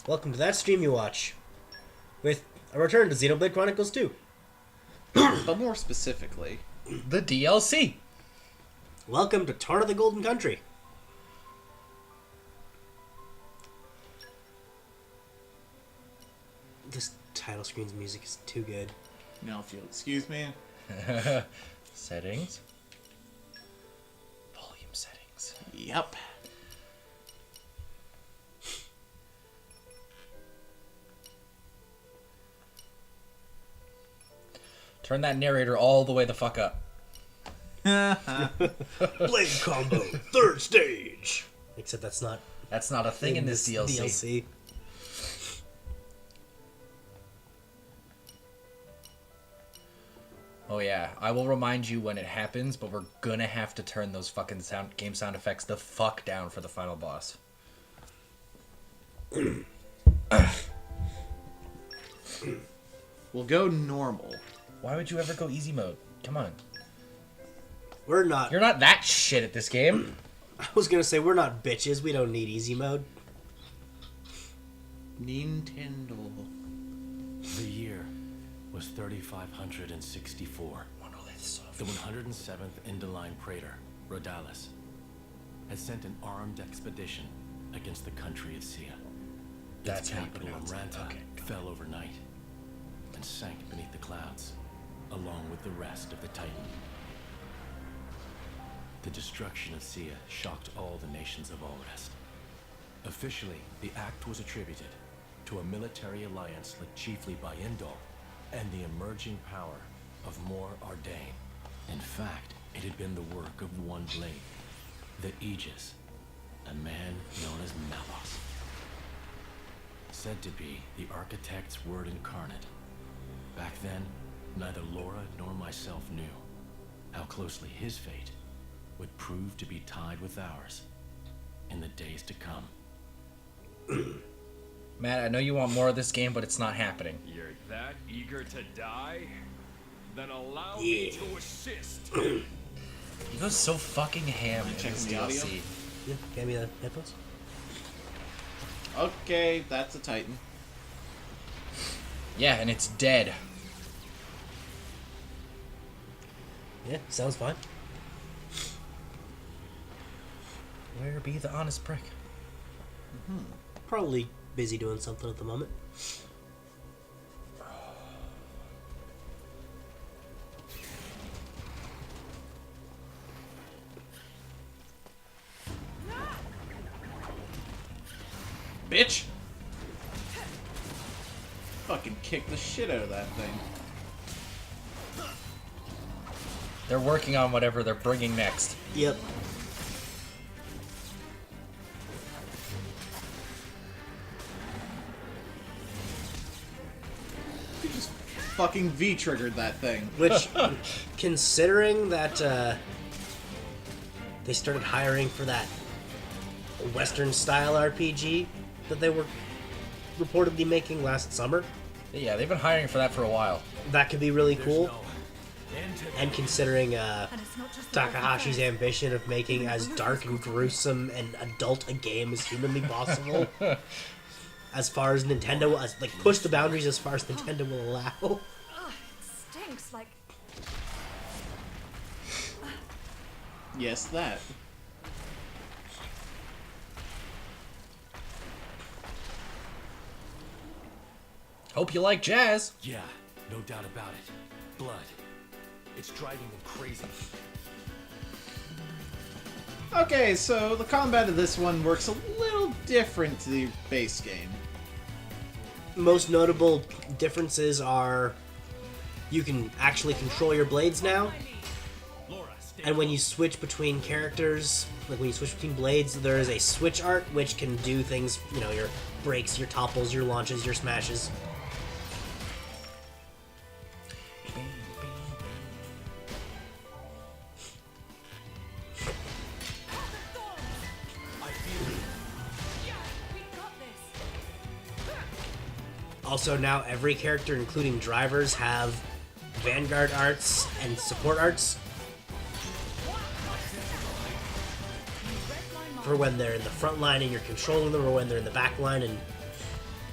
Welcome to Thatstreamyouwatch, with a return to Xenoblade Chronicles 2. But more specifically, the DLC. Welcome to Torna the Golden Country. This title screen's music is too good. now if you'll excuse me. Settings. Volume settings. Yep. Turn that narrator all the way the fuck up. Blade combo, third stage. Except that's not a thing in this DLC. Oh yeah, I will remind you when it happens, but we're gonna have to turn those fucking game sound effects the fuck down for the final boss. We'll go normal. Why would you ever go easy mode? Come on. We're not. You're not that shit at this game. I was gonna say, we're not bitches. We don't need easy mode. Nintendo. The year was 3564. The 107th Indoline Praetor, Rhodalis, had sent an armed expedition against the country of Sia. That's Its how you capital, pronounce it. Ranta, Okay. fell overnight and sank beneath the clouds, along with the rest of the Titan. The destruction of Sia shocked all the nations of Allrest. Officially, the act was attributed to a military alliance led chiefly by Indol and the emerging power of Mor Ardain. In fact, it had been the work of one blade, the Aegis, a man known as Malos. Said to be the architect's word incarnate. Back then, neither Laura nor myself knew how closely his fate would prove to be tied with ours in the days to come. Matt, I know you want more of this game, but it's not happening. You're that eager to die? Then allow me to assist. He goes so fucking ham in Checking this the audio? DLC. Yeah, give me the headphones. Okay, that's a Titan. Yeah, and it's dead. Yeah, sounds fine. Where be the honest prick? Probably busy doing something at the moment. Bitch! Fucking kick the shit out of that thing. They're working on whatever they're bringing next. Yep. You just fucking V-triggered that thing. Which, considering that they started hiring for that Western-style RPG that they were reportedly making last summer, Yeah, they've been hiring for that for a while. that could be really cool. And considering Takahashi's ambition of making as dark and gruesome and adult a game as humanly possible, as far as Nintendo, like push the boundaries as far as Nintendo will allow. Ugh, it stinks like... Yes, that. Hope you like jazz. Yeah, no doubt about it. Blood. It's driving them crazy. Okay, so the combat of this one works a little different to the base game. Most notable differences are you can actually control your blades now, and when you switch between characters, like when you switch between blades, there is a switch art which can do things, you know, your breaks, your topples, your launches, your smashes. Also, now every character, including drivers, have Vanguard arts and support arts. For when they're in the front line and you're controlling them, or when they're in the back line and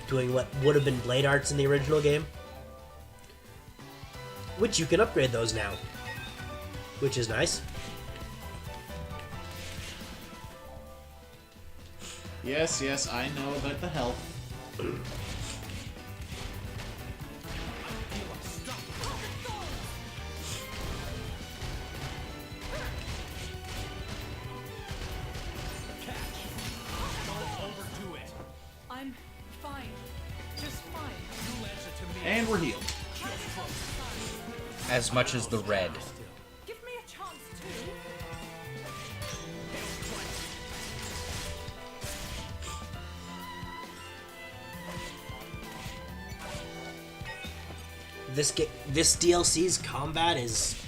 doing what would have been blade arts in the original game. Which you can upgrade those now. Which is nice. Yes, yes, I know about the health. I'm fine. Just fine. And we're healed. As much as the red. Give me a chance too. This DLC's combat is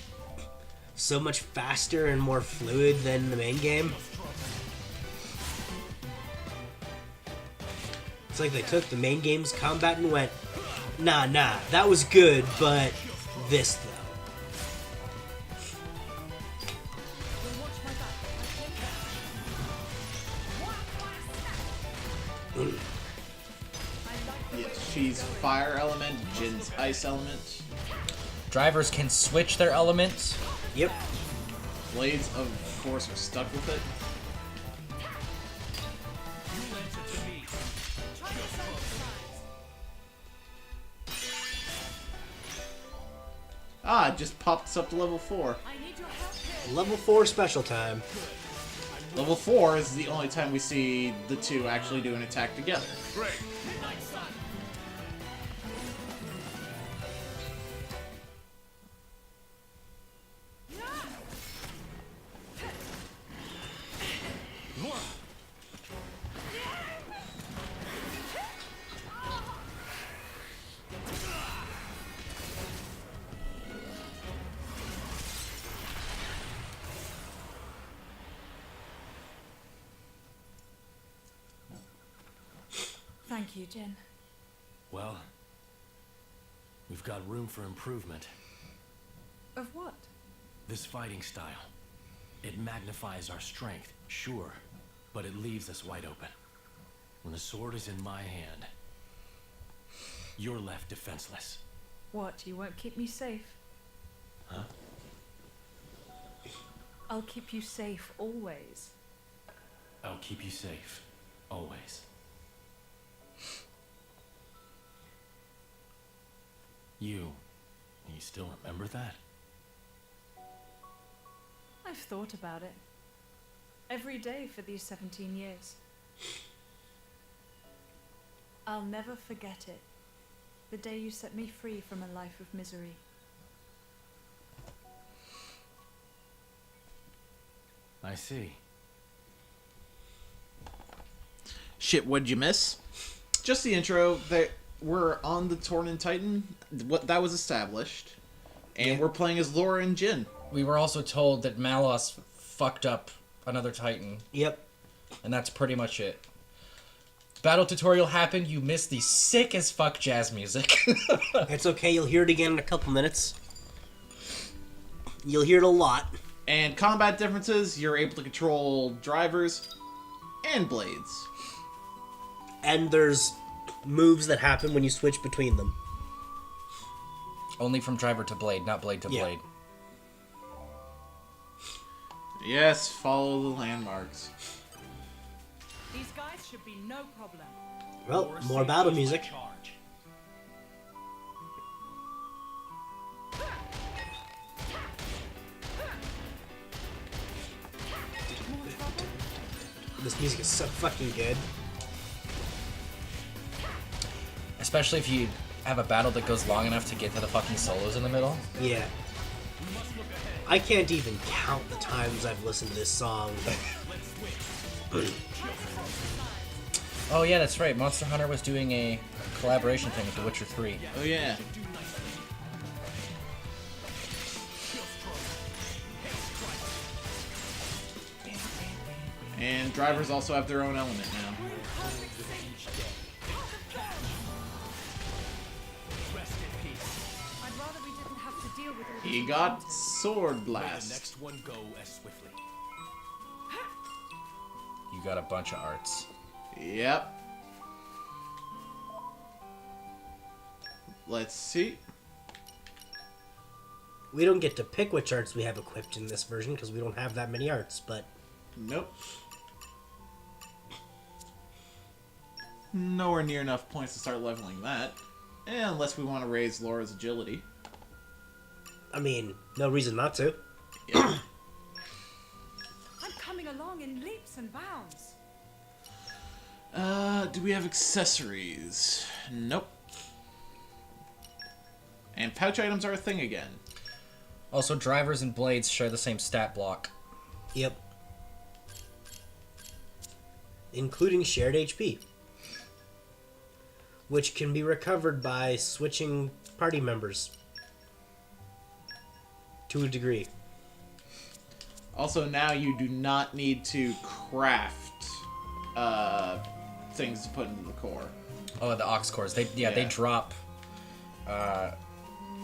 so much faster and more fluid than the main game. It's like they took the main game's combat and went, nah, that was good, but this though. Yes, she's fire element, Jin's ice element. Drivers can switch their elements. Yep. Blades, of course, are stuck with it. Ah, it just popped us up to level 4. I need your help here. Level 4 special time. Level 4 is the only time we see the two actually do an attack together. Great. Thank you, Jin. Well, we've got room for improvement. Of what? This fighting style. It magnifies our strength, sure, but it leaves us wide open. When the sword is in my hand, you're left defenseless. What? You won't keep me safe? Huh? I'll keep you safe always. I'll keep you safe, always. You still remember that? I've thought about it. Every day for these 17 years. I'll never forget it. The day you set me free from a life of misery. I see. Shit, what'd you miss? Just the intro. We're on the Torna Titan. What that was established, and we're playing as Laura and Jin. We were also told that Malos fucked up another Titan, Yep. and that's pretty much it. Battle tutorial happened, you missed the sick as fuck jazz music. It's okay, you'll hear it again in a couple minutes. You'll hear it a lot. And combat differences: you're able to control drivers and blades. And there's moves that happen when you switch between them. Only from driver to blade, not blade to Yeah. blade. Yes, follow the landmarks. These guys should be no problem. Well, more battle music. This music is so fucking good. Especially if you have a battle that goes long enough to get to the fucking solos in the middle. Yeah. I can't even count the times I've listened to this song. Oh yeah, that's right. Monster Hunter was doing a collaboration thing with The Witcher 3. Oh yeah. And drivers also have their own element now. I'd rather we didn't have to deal with all this. He got sword blast. The next one go as swiftly. You got a bunch of arts. Yep. Let's see. We don't get to pick which arts we have equipped in this version because we don't have that many arts, but... Nope. Nowhere near enough points to start leveling that. Unless we want to raise Laura's agility. I mean, no reason not to. Yeah. I'm coming along in leaps and bounds. Do we have accessories? Nope. And pouch items are a thing again. Also, drivers and blades share the same stat block. Yep. Including shared HP. Which can be recovered by switching party members. To a degree. Also, now you do not need to craft things to put into the core. Oh, the aux cores. They drop.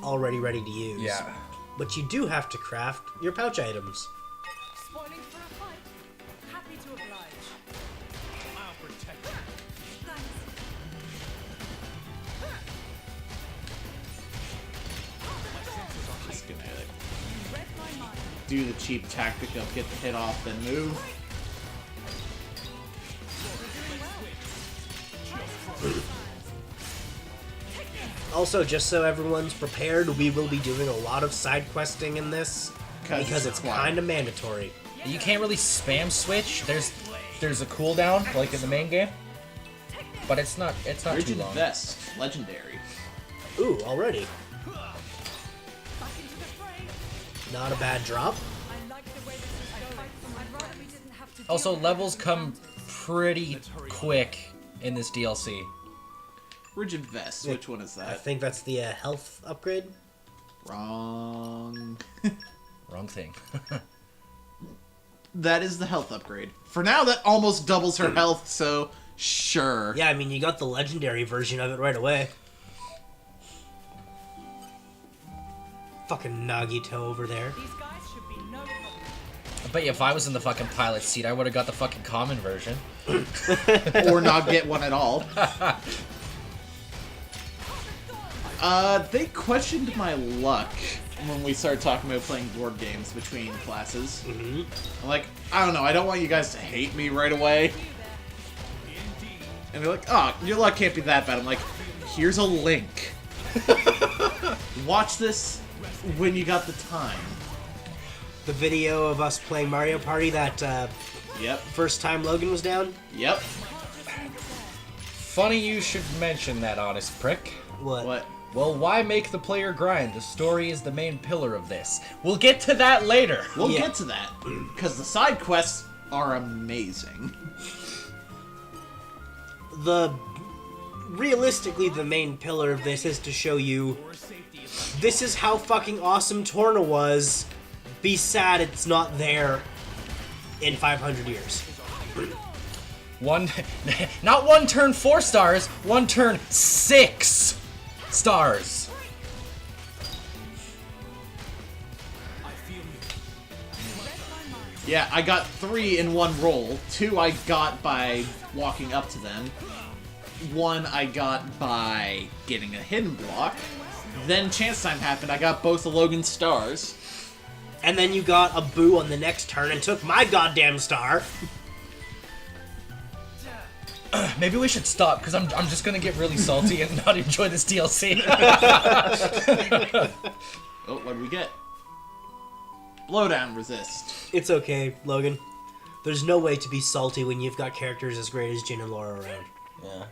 Already ready to use. Yeah. But you do have to craft your pouch items. Spoiling for a fight. Happy to oblige. I'll protect you. Thanks. Just gonna You read my mind. do the cheap tactic of get the hit off, then move. Also, just so everyone's prepared, we will be doing a lot of side questing in this. Because it's kind of mandatory. You can't really spam switch. There's a cooldown like in the main game, but it's not too Rigid long. Vest, legendary. Ooh, already. Back into the fray. Not a bad drop. I like the way this is going. I'd rather we didn't have to. Also, deal with levels it. come pretty quick in this DLC. Rigid Vest, which one is I that? think that's the health upgrade. Wrong. Wrong thing. That is the health upgrade. For now, that almost doubles her health, so sure. Yeah, I mean, you got the legendary version of it right away. Fucking Nagito over there. These guys should be no problem. But if I was in the fucking pilot seat, I would have got the fucking common version. Or not get one at all. They questioned my luck when we started talking about playing board games between classes. Mm-hmm. I'm like, I don't know, I don't want you guys to hate me right away. And they're like, oh, your luck can't be that bad. I'm like, here's a link. Watch this when you got the time. The video of us playing Mario Party that Yep. first time Logan was down. Yep. Funny you should mention that, honest prick. What? Well, why make the player grind? The story is the main pillar of this. We'll get to that later. We'll Yeah. get to that. Because the side quests are amazing. Realistically, the main pillar of this is to show you this is how fucking awesome Torna was. Be sad it's not there in 500 years. Not one turn 4 stars, one turn 6 stars. Yeah, I got 3 in one roll. 2 I got by walking up to them. 1 I got by getting a hidden block. Then chance time happened. I got both of Logan's stars. And then you got a boo on the next turn and took my goddamn star. Maybe we should stop, because I'm just gonna get really salty and not enjoy this DLC. Oh, what did we get? Blowdown resist. It's okay, Logan. There's no way to be salty when you've got characters as great as Jin and Laura around. Yeah.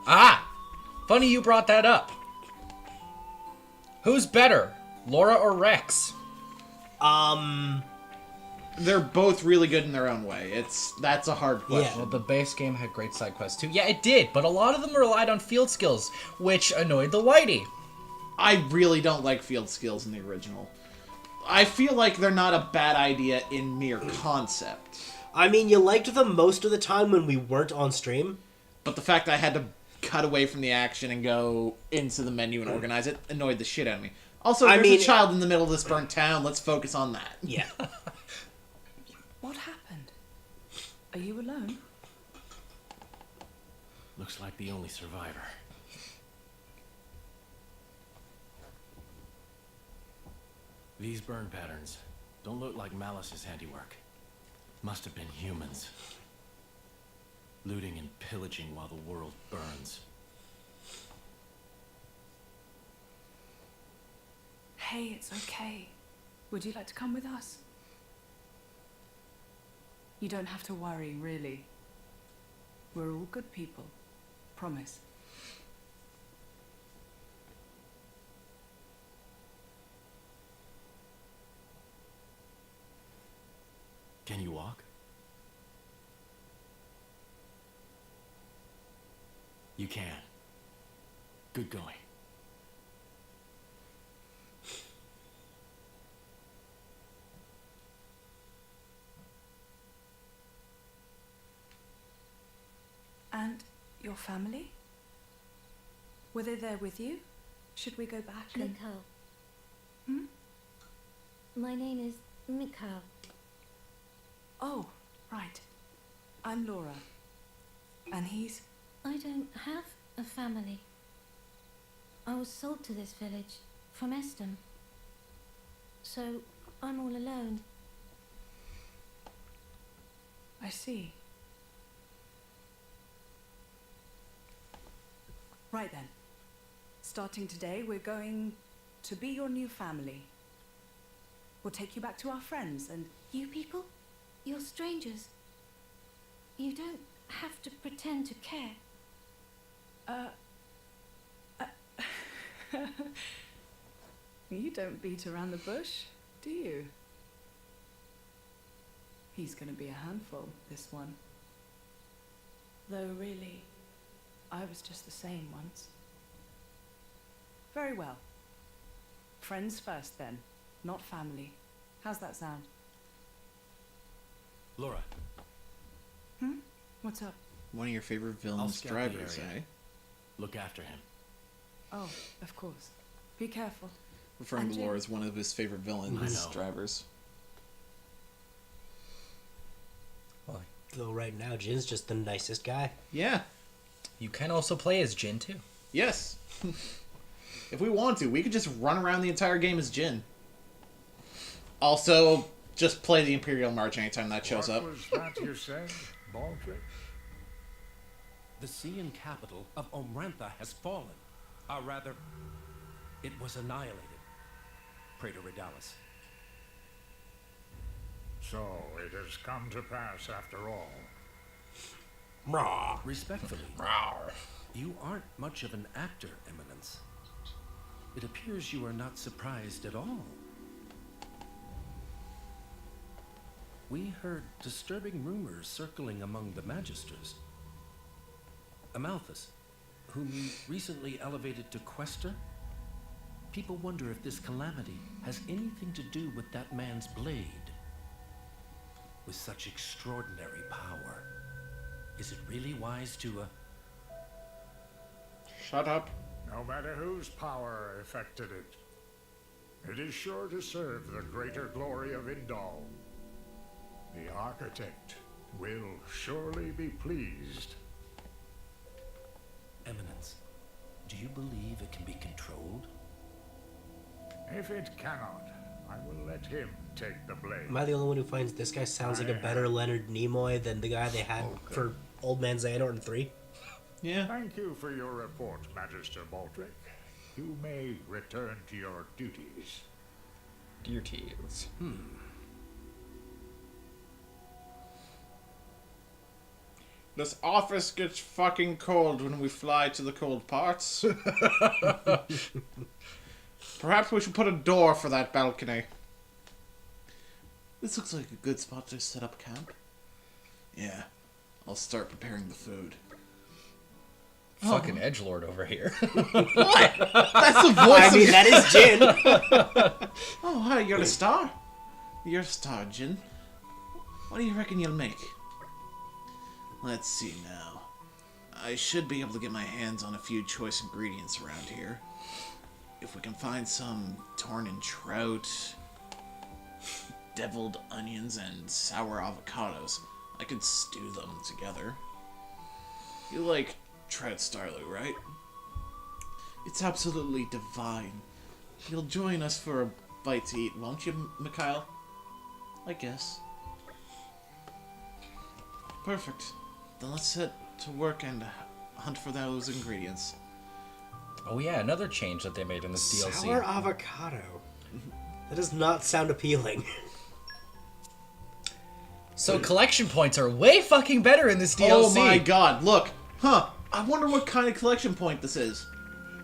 Ah! Funny you brought that up. Who's better, Laura or Rex? They're both really good in their own way. That's a hard question. Well, the base game had great side quests too. Yeah, it did, but a lot of them relied on field skills, which annoyed the whitey. I really don't like field skills in the original. I feel like they're not a bad idea in mere concept. I mean, you liked them most of the time when we weren't on stream. But the fact that I had to cut away from the action and go into the menu and organize it annoyed the shit out of me. Also, there's a child in the middle of this burnt town. Let's focus on that. Yeah. What happened? Are you alone? Looks like the only survivor. These burn patterns don't look like Malice's handiwork. Must have been humans. Looting and pillaging while the world burns. Hey, it's okay. Would you like to come with us? You don't have to worry, really. We're all good people. Promise. Can you walk? You can. Good going. And your family? Were they there with you? Should we go back and... Mikhail. Hmm? My name is Mikhail. Oh, right. I'm Laura. And he's... I don't have a family. I was sold to this village from Eston. So I'm all alone. I see. Right then. Starting today, we're going to be your new family. We'll take you back to our friends and... You people? You're strangers. You don't have to pretend to care. You don't beat around the bush, do you? He's gonna be a handful, this one. Though really, I was just the same once. Very well. Friends first then, not family. How's that sound? Laura, What's up? One of your favorite I'll villains scout the drivers, area. eh? look after him. Oh, of course. Be careful. Referring And to Jin. Laura as one of his favorite villains I know. drivers. Well, though right now, Jin's just the nicest guy. Yeah. You can also play as Jin too. Yes. If we want to, we could just run around the entire game as Jin. Also, just play the Imperial March anytime that shows up. What was that you said, Baldric? The Sean capital of Omrantha has fallen. Or rather, it was annihilated. Praetor Redalis. So it has come to pass after all. Respectfully, you aren't much of an actor, Eminence. It appears you are not surprised at all. We heard disturbing rumors circling among the Magisters. Amalthus, whom you recently elevated to Quester? People wonder if this calamity has anything to do with that man's blade. With such extraordinary power, is it really wise to, Shut up. No matter whose power affected it, it is sure to serve the greater glory of Indal. The architect will surely be pleased. Eminence, do you believe it can be controlled? If it cannot, I will let him take the blame. Am I the only one who finds this guy sounds like a better Leonard Nimoy than the guy they had for Old Man Xehanort in 3? Yeah. Thank you for your report, Magister Baldric. You may return to your duties. Duties. This office gets fucking cold when we fly to the cold parts. Perhaps we should put a door for that balcony. This looks like a good spot to set up camp. Yeah, I'll start preparing the food. Fucking edgelord over here. What? That's the voice I mean, that is Jin. Oh, hi, you're a star. You're a star, Jin. What do you reckon you'll make? Let's see now. I should be able to get my hands on a few choice ingredients around here. If we can find some Tornan trout, deviled onions, and sour avocados, I could stew them together. You like trout starloo, right? It's absolutely divine. You'll join us for a bite to eat, won't you, Mikhail? I guess. Perfect. Then let's set to work and hunt for those ingredients. Oh yeah, another change that they made in this DLC. Sour avocado. That does not sound appealing. So collection points are way fucking better in this DLC. Oh my god, look! Huh, I wonder what kind of collection point this is.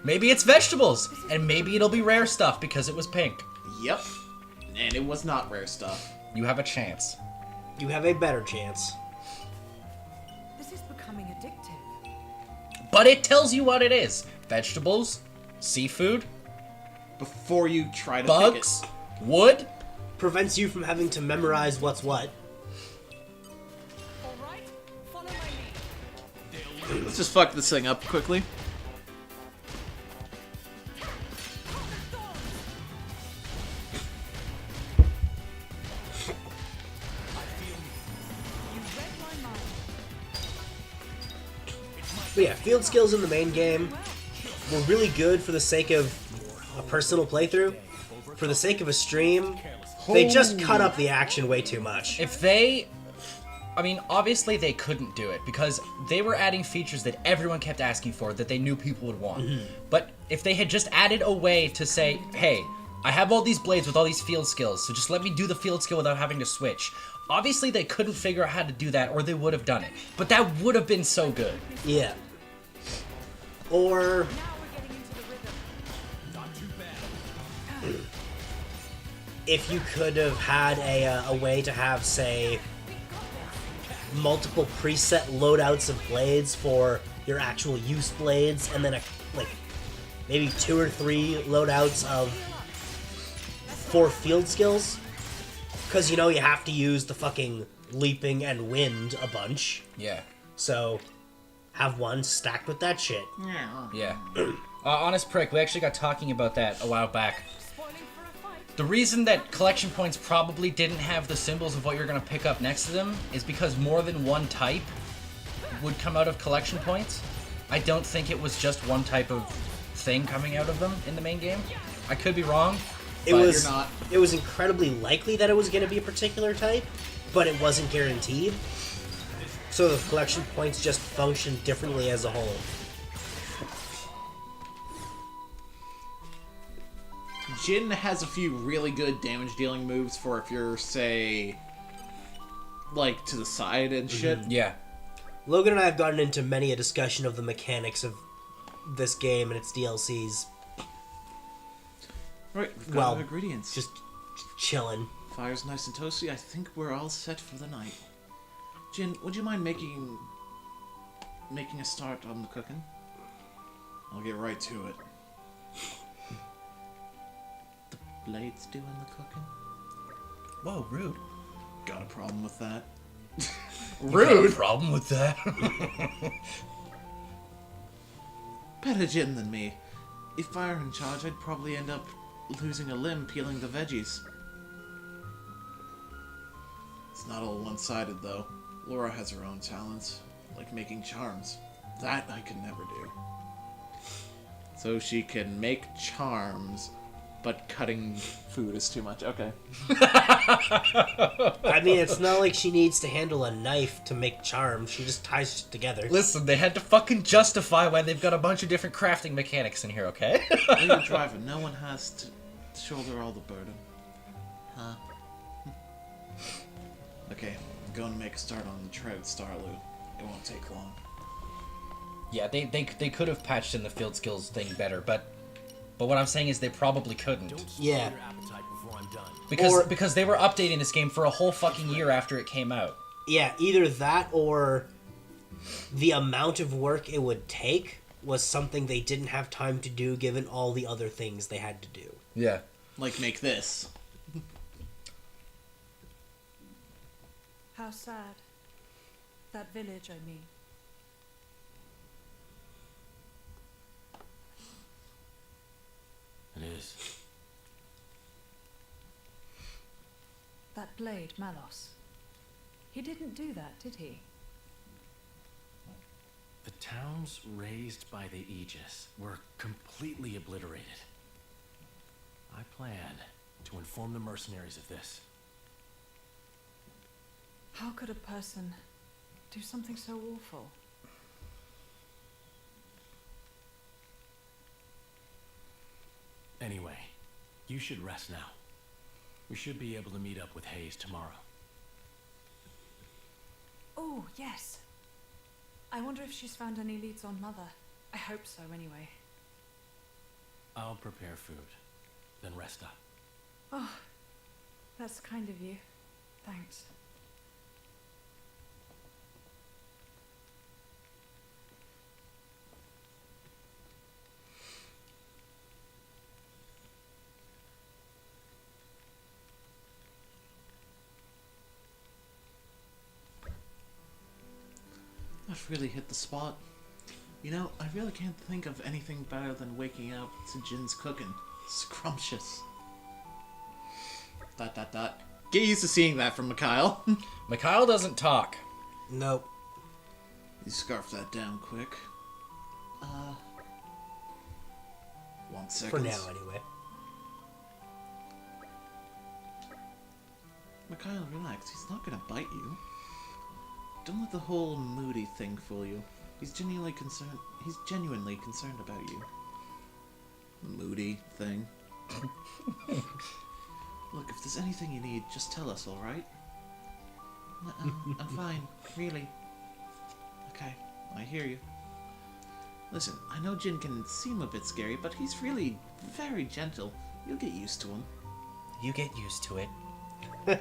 Maybe it's vegetables, and maybe it'll be rare stuff because it was pink. Yep. And it was not rare stuff. You have a chance. You have a better chance. This is becoming addictive. But it tells you what it is. Vegetables, seafood, Before you try to bugs, wood. Prevents you from having to memorize what's what. All right, follow my lead. pick it. Let's just fuck this thing up quickly. But yeah, field skills in the main game were really good for the sake of a personal playthrough. For the sake of a stream, they just cut up the action way too much. If they... I mean, obviously they couldn't do it because they were adding features that everyone kept asking for that they knew people would want. But if they had just added a way to say, hey, I have all these blades with all these field skills, so just let me do the field skill without having to switch. Obviously they couldn't figure out how to do that or they would have done it. But that would have been so good. Yeah. Or... if you could have had a way to have, say, multiple preset loadouts of blades for your actual use blades, and then like maybe 2 or 3 loadouts of 4 field skills, because you know you have to use the fucking leaping and wind a bunch. Yeah. So have one stacked with that shit. Yeah. Honest prick, we actually got talking about that a while back. The reason that collection points probably didn't have the symbols of what you're going to pick up next to them is because more than one type would come out of collection points. I don't think it was just one type of thing coming out of them in the main game. I could be wrong. It but was you're not. It was incredibly likely that it was going to be a particular type, but it wasn't guaranteed. So the collection points just functioned differently as a whole. Jin has a few really good damage dealing moves for if you're, say, like to the side and shit. Yeah. Logan and I have gotten into many a discussion of the mechanics of this game and its DLCs. Right, we've got Well, our ingredients. Just chilling. Fire's nice and toasty. I think we're all set for the night. Jin, would you mind making a start on the cooking? I'll get right to it. The blades doing the cooking? Whoa, rude. Got a problem with that? You got a problem with that? Better Jin than me. If I were in charge, I'd probably end up losing a limb peeling the veggies. It's not all one-sided, though. Laura has her own talents, like making charms. That I could never do. So she can make charms, but cutting food is too much. Okay. I mean, it's not like she needs to handle a knife to make charms. She just ties it together. Listen, they had to fucking justify why they've got a bunch of different crafting mechanics in here, okay? You're the driver. No one has to shoulder all the burden. Huh? Okay, I'm going to make a start on the Trout Starloo. It won't take long. Yeah, they could have patched in the field skills thing better, but what I'm saying is they probably couldn't. Yeah. Your appetite before I'm done. Because they were updating this game for a whole fucking year after it came out. Yeah, either that or the amount of work it would take was something they didn't have time to do given all the other things they had to do. Yeah. Like make this. How sad. That village, I mean. It is. That blade, Malos. He didn't do that, did he? The towns raised by the Aegis were completely obliterated. I plan to inform the mercenaries of this. How could a person do something so awful? Anyway, you should rest now. We should be able to meet up with Hayes tomorrow. Oh, yes. I wonder if she's found any leads on Mother. I hope so, anyway. I'll prepare food, then rest up. Oh, that's kind of you. Thanks. I've really hit the spot. You know, I really can't think of anything better than waking up to Jin's cooking. Scrumptious. ... Get used to seeing that from Mikhail. Mikhail doesn't talk. Nope. You scarf that down quick. 1 second. For now, anyway. Mikhail, relax. He's not gonna bite you. Don't let the whole moody thing fool you. He's genuinely concerned about you. Moody thing. Look, if there's anything you need, just tell us, alright? I'm fine, really. Okay, I hear you. Listen, I know Jin can seem a bit scary, but he's really very gentle. You'll get used to him. You get used to it. I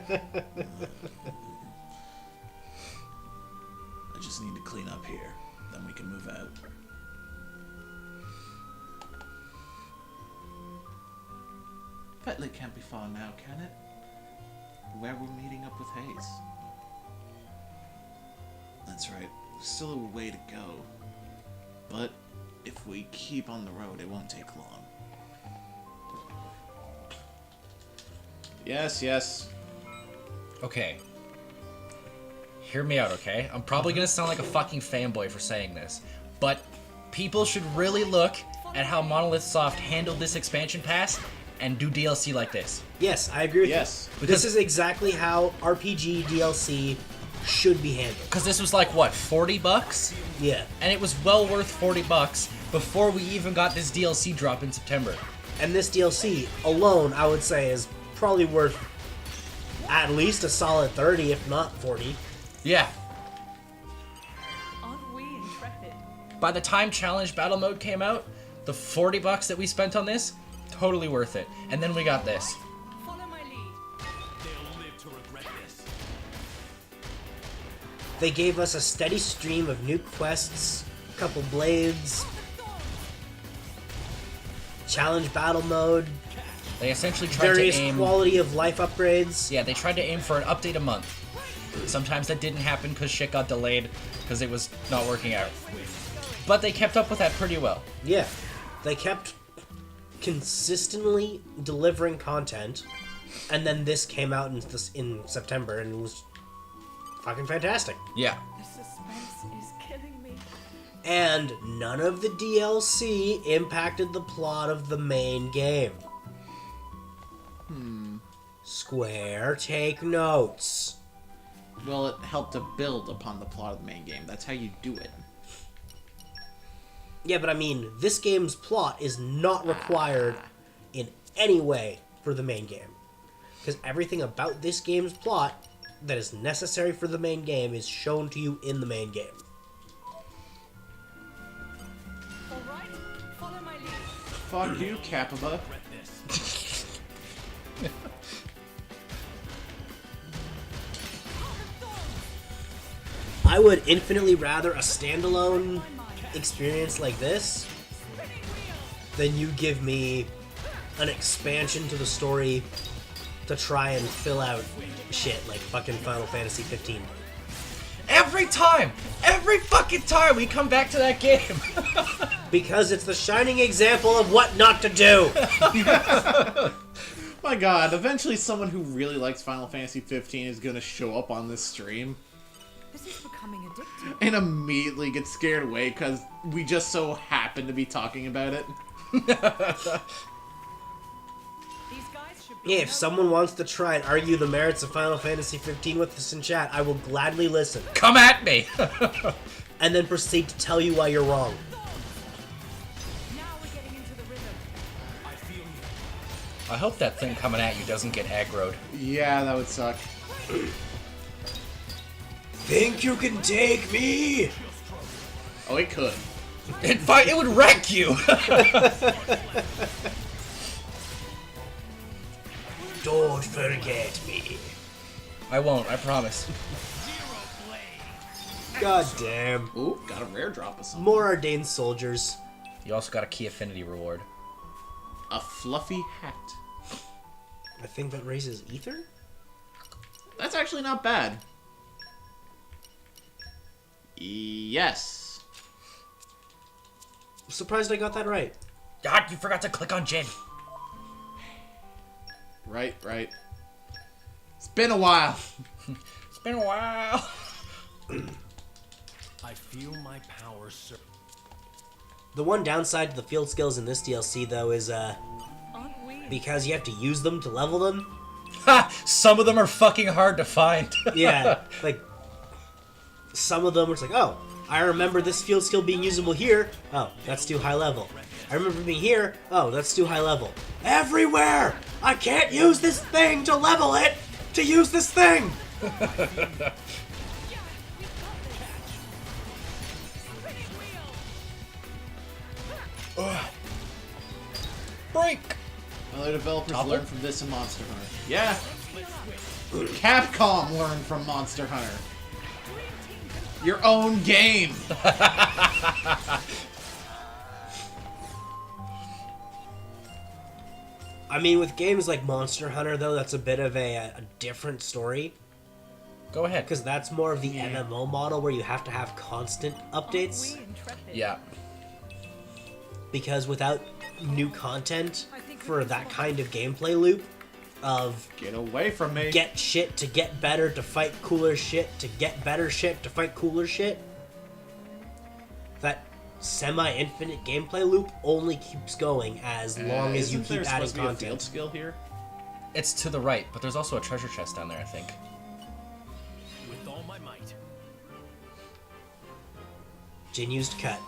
just need to clean up here, then we can move out. Fetley can't be far now, can it? Where we're meeting up with Hayes. That's right, still a way to go. But if we keep on the road, it won't take long. Yes, yes. Okay. Hear me out, okay? I'm probably gonna sound like a fucking fanboy for saying this, but people should really look at how Monolith Soft handled this expansion pass and do DLC like this. Yes, I agree with Yes. you. This is exactly how RPG DLC should be handled. Because this was like, what, 40 bucks? Yeah. And it was well worth 40 bucks before we even got this DLC drop in September. And this DLC alone, I would say, is probably worth at least a solid 30, if not 40. Yeah. Aren't we intrepid? By the time Challenge Battle Mode came out, the 40 bucks that we spent on this, totally worth it. And then we got this. Follow my lead. They'll live to regret this. They gave us a steady stream of new quests, a couple blades, challenge battle mode, They essentially tried various to aim... quality of life upgrades. Yeah, they tried to aim for an update a month. Sometimes that didn't happen because shit got delayed because it was not working out. But they kept up with that pretty well. Yeah. They kept consistently delivering content, and then this came out in September, and it was fucking fantastic. Yeah. The suspense is killing me. And none of the DLC impacted the plot of the main game. Square, take notes. Well, it helped to build upon the plot of the main game. That's how you do it. Yeah, but I mean, this game's plot is not required in any way for the main game. Because everything about this game's plot that is necessary for the main game is shown to you in the main game. Alright, follow my lead. Fuck you, Kappa. I would infinitely rather a standalone experience like this than you give me an expansion to the story to try and fill out shit like fucking Final Fantasy 15. Every fucking time we come back to that game. Because it's the shining example of what not to do. My god, eventually someone who really likes Final Fantasy 15 is gonna show up on this stream This is becoming addictive. and immediately get scared away because we just so happen to be talking about it. These guys Yeah, if someone wants to try and argue the merits of Final Fantasy 15 with us in chat, I will gladly listen. Come at me! And then proceed to tell you why you're wrong. I hope that thing coming at you doesn't get aggroed. Yeah, that would suck. Think you can take me? Oh, it could. It would wreck you! Don't forget me. I won't, I promise. God damn. Ooh, got a rare drop of something. More ordained soldiers. You also got a key affinity reward. A fluffy hat. I think that raises ether? That's actually not bad. Yes. I'm surprised I got that right. God, you forgot to click on Jin. Right. It's been a while. It's been a while. I feel my power surge. The one downside to the field skills in this DLC, though, is, because you have to use them to level them. Ha! Some of them are fucking hard to find. Yeah, like, some of them are just like, oh, I remember this field skill being usable here. Oh, that's too high level. I remember being here. Oh, that's too high level. Everywhere! I can't use this thing to level it to use this thing! Break! Other developers learned from this in Monster Hunter. Yeah. Capcom learned from Monster Hunter. Your own game. I mean, with games like Monster Hunter, though, that's a bit of a different story. Go ahead. Because that's more of the MMO model where you have to have constant updates. Yeah. Because without new content for that kind of gameplay loop of Get away from me. get shit to get better to fight cooler shit to get better shit to fight cooler shit, that semi-infinite gameplay loop only keeps going as long as you Isn't there keep adding supposed to be a field content. skill here? It's to the right, but there's also a treasure chest down there, I think. With all my might. Jin used cut.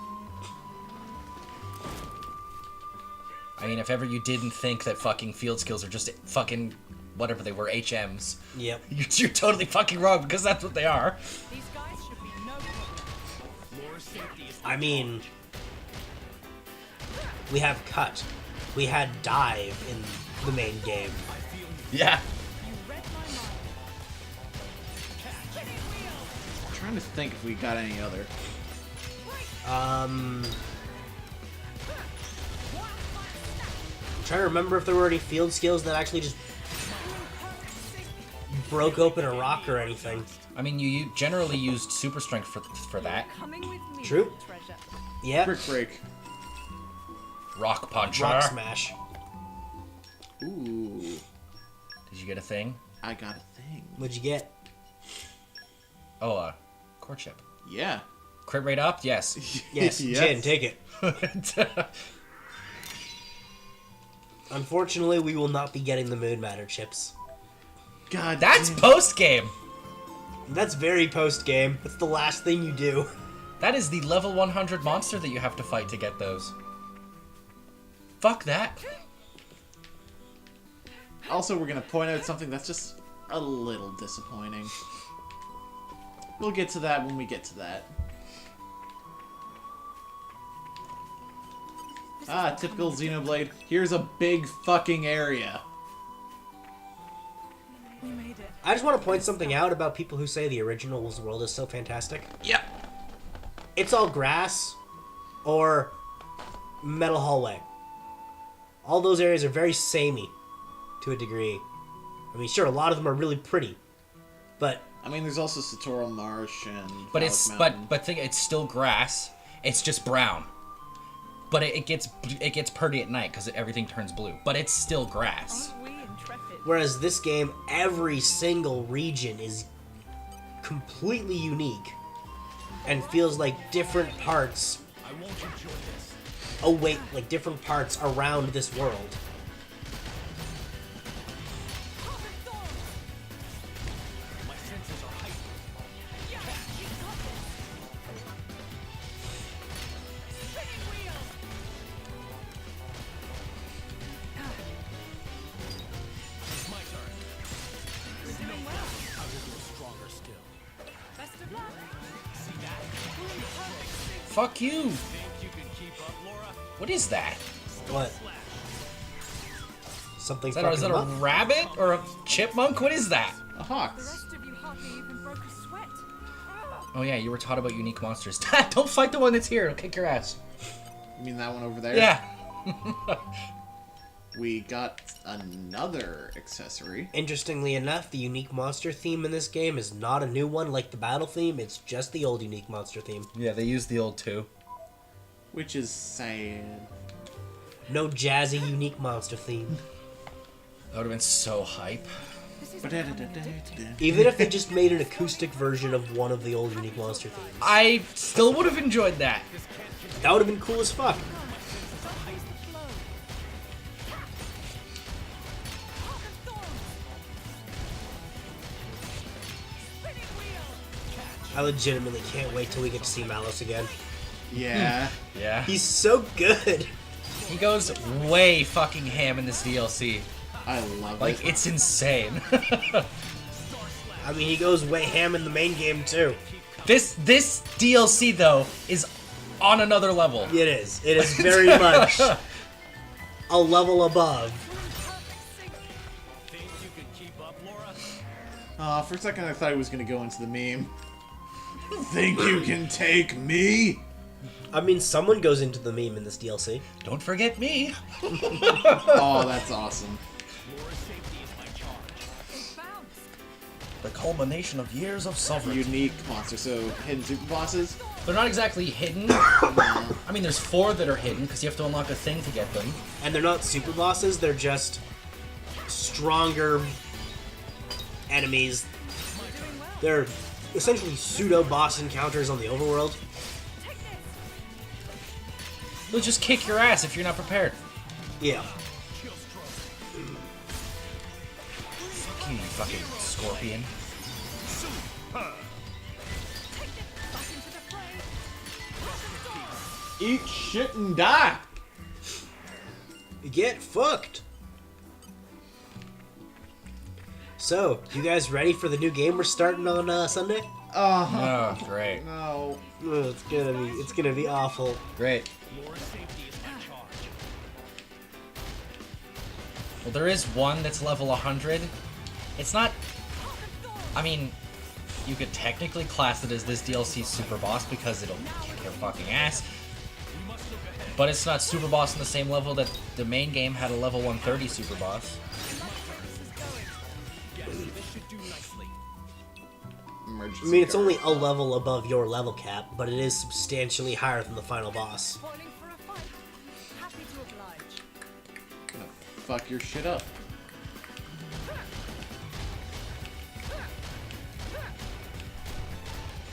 I mean, if ever you didn't think that fucking field skills are just fucking whatever they were, HMs, Yep. you're totally fucking wrong, because that's what they are. These guys should be no problem. I mean, we have cut. We had dive in the main game. Yeah. I'm trying to think if we got any other. I'm trying to remember if there were any field skills that actually just broke open a rock or anything. I mean, you generally used super strength for that. Coming with me, True. treasure. Yeah. Brick break. Rock puncher. Rock smash. Ooh. Did you get a thing? I got a thing. What'd you get? Oh, courtship. Yeah. Crit rate up? Yes. Yes, Yes. Jin, take it. Unfortunately, we will not be getting the Moon Matter chips. God That's damn. post game. That's very post-game. That's the last thing you do. That is the level 100 monster that you have to fight to get those. Fuck that. Also, we're gonna point out something that's just a little disappointing. We'll get to that when we get to that. Ah, typical Xenoblade. Here's a big fucking area. We made it. I just want to point something out about people who say the original world is so fantastic. Yep. It's all grass or metal hallway. All those areas are very samey to a degree. I mean, sure, a lot of them are really pretty, but I mean, there's also Satoral Marsh and But Phallic it's Mountain. but think it's still grass. It's just brown. But it gets pretty at night because everything turns blue. But it's still grass. Aren't we intrepid? whereas this game, every single region is completely unique and feels like different parts. Like different parts around this world. Fuck you. What is that? What? Something Is that fucking a up? rabbit or a chipmunk? What is that? A hawk. of you hardly even broke a sweat. Oh yeah, you were taught about unique monsters. Don't fight the one that's here. It'll kick your ass. You mean that one over there? Yeah. We got another accessory. Interestingly enough, the unique monster theme in this game is not a new one like the battle theme. It's just the old unique monster theme. Yeah, they used the old two. Which is sad. No jazzy unique monster theme. That would have been so hype. Even if they just made an acoustic version of one of the old unique monster themes. I still would have enjoyed that. That would have been cool as fuck. I legitimately can't wait till we get to see Malice again. Yeah. Yeah. He's so good. He goes way fucking ham in this DLC. I love Like, it. it's insane. I mean, he goes way ham in the main game too. This DLC, though, is on another level. It is. It is very much a level above. For a second I thought he was going to go into the meme. Think you can take me? I mean, someone goes into the meme in this DLC. Don't forget me. Oh, that's awesome. The culmination of years of sovereignty. Unique monster, so hidden super bosses. They're not exactly hidden. I mean, there's 4 that are hidden, because you have to unlock a thing to get them. And they're not super bosses, they're just stronger enemies. They're essentially pseudo-boss encounters on the overworld. They'll just kick your ass if you're not prepared. Yeah. Fuck you, you fucking scorpion. Eat shit and die! Get fucked! So, you guys ready for the new game we're starting on Sunday? Oh, great. No. Oh, it's gonna be awful. Great. Well, there is one that's level 100. It's not... I mean, you could technically class it as this DLC's super boss because it'll kick your fucking ass. But it's not super boss on the same level that the main game had a level 130 super boss. I mean, it's only a level above your level cap, but it is substantially higher than the final boss. Gonna fuck your shit up.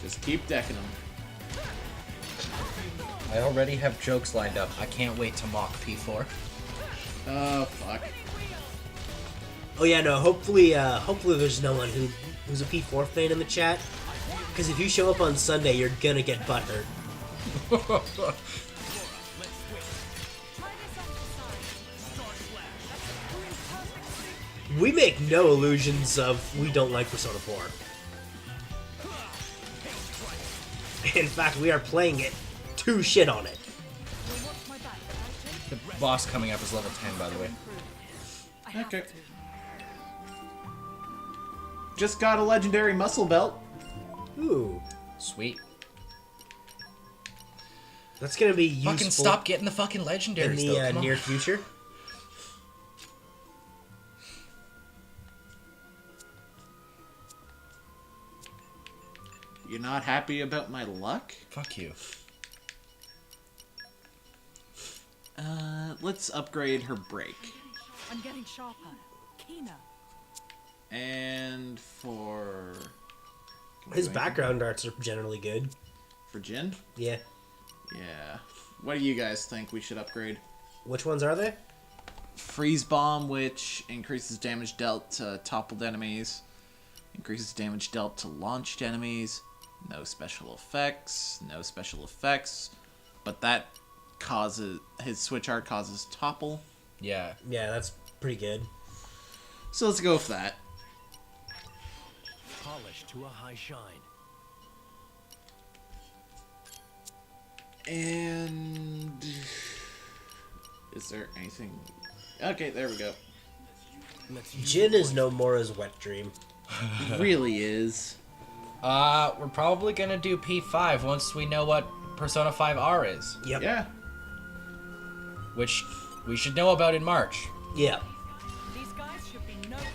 Just keep decking them. I already have jokes lined up. I can't wait to mock P4. Oh, fuck. Oh yeah, no, hopefully there's no one who's a P4 fan in the chat. Because if you show up on Sunday, you're gonna get butthurt. We make no illusions of we don't like Persona 4. In fact, we are playing it to shit on it. The boss coming up is level 10, by the way. Okay. Just got a legendary muscle belt. Ooh, Sweet. that's gonna be useful Fucking stop getting the fucking in legendaries, the though. Come on. near future. You're not happy about my luck? Fuck you. Let's upgrade her break. I'm getting sharper, keener. And for... Can we His do anything? background arts are generally good. For Jin? Yeah. Yeah. What do you guys think we should upgrade? Which ones are they? Freeze Bomb, which increases damage dealt to toppled enemies. Increases damage dealt to launched enemies. No special effects. No special effects. But that causes... His switch art causes topple. Yeah. Yeah, that's pretty good. So let's go with that. Polished to a high shine. And is there anything? Okay, there we go. Jin is no more as Wet Dream. It really is. We're probably gonna do P5 once we know what Persona 5R is, Yep. Yeah. which we should know about in March. Yeah. These guys should be no problem.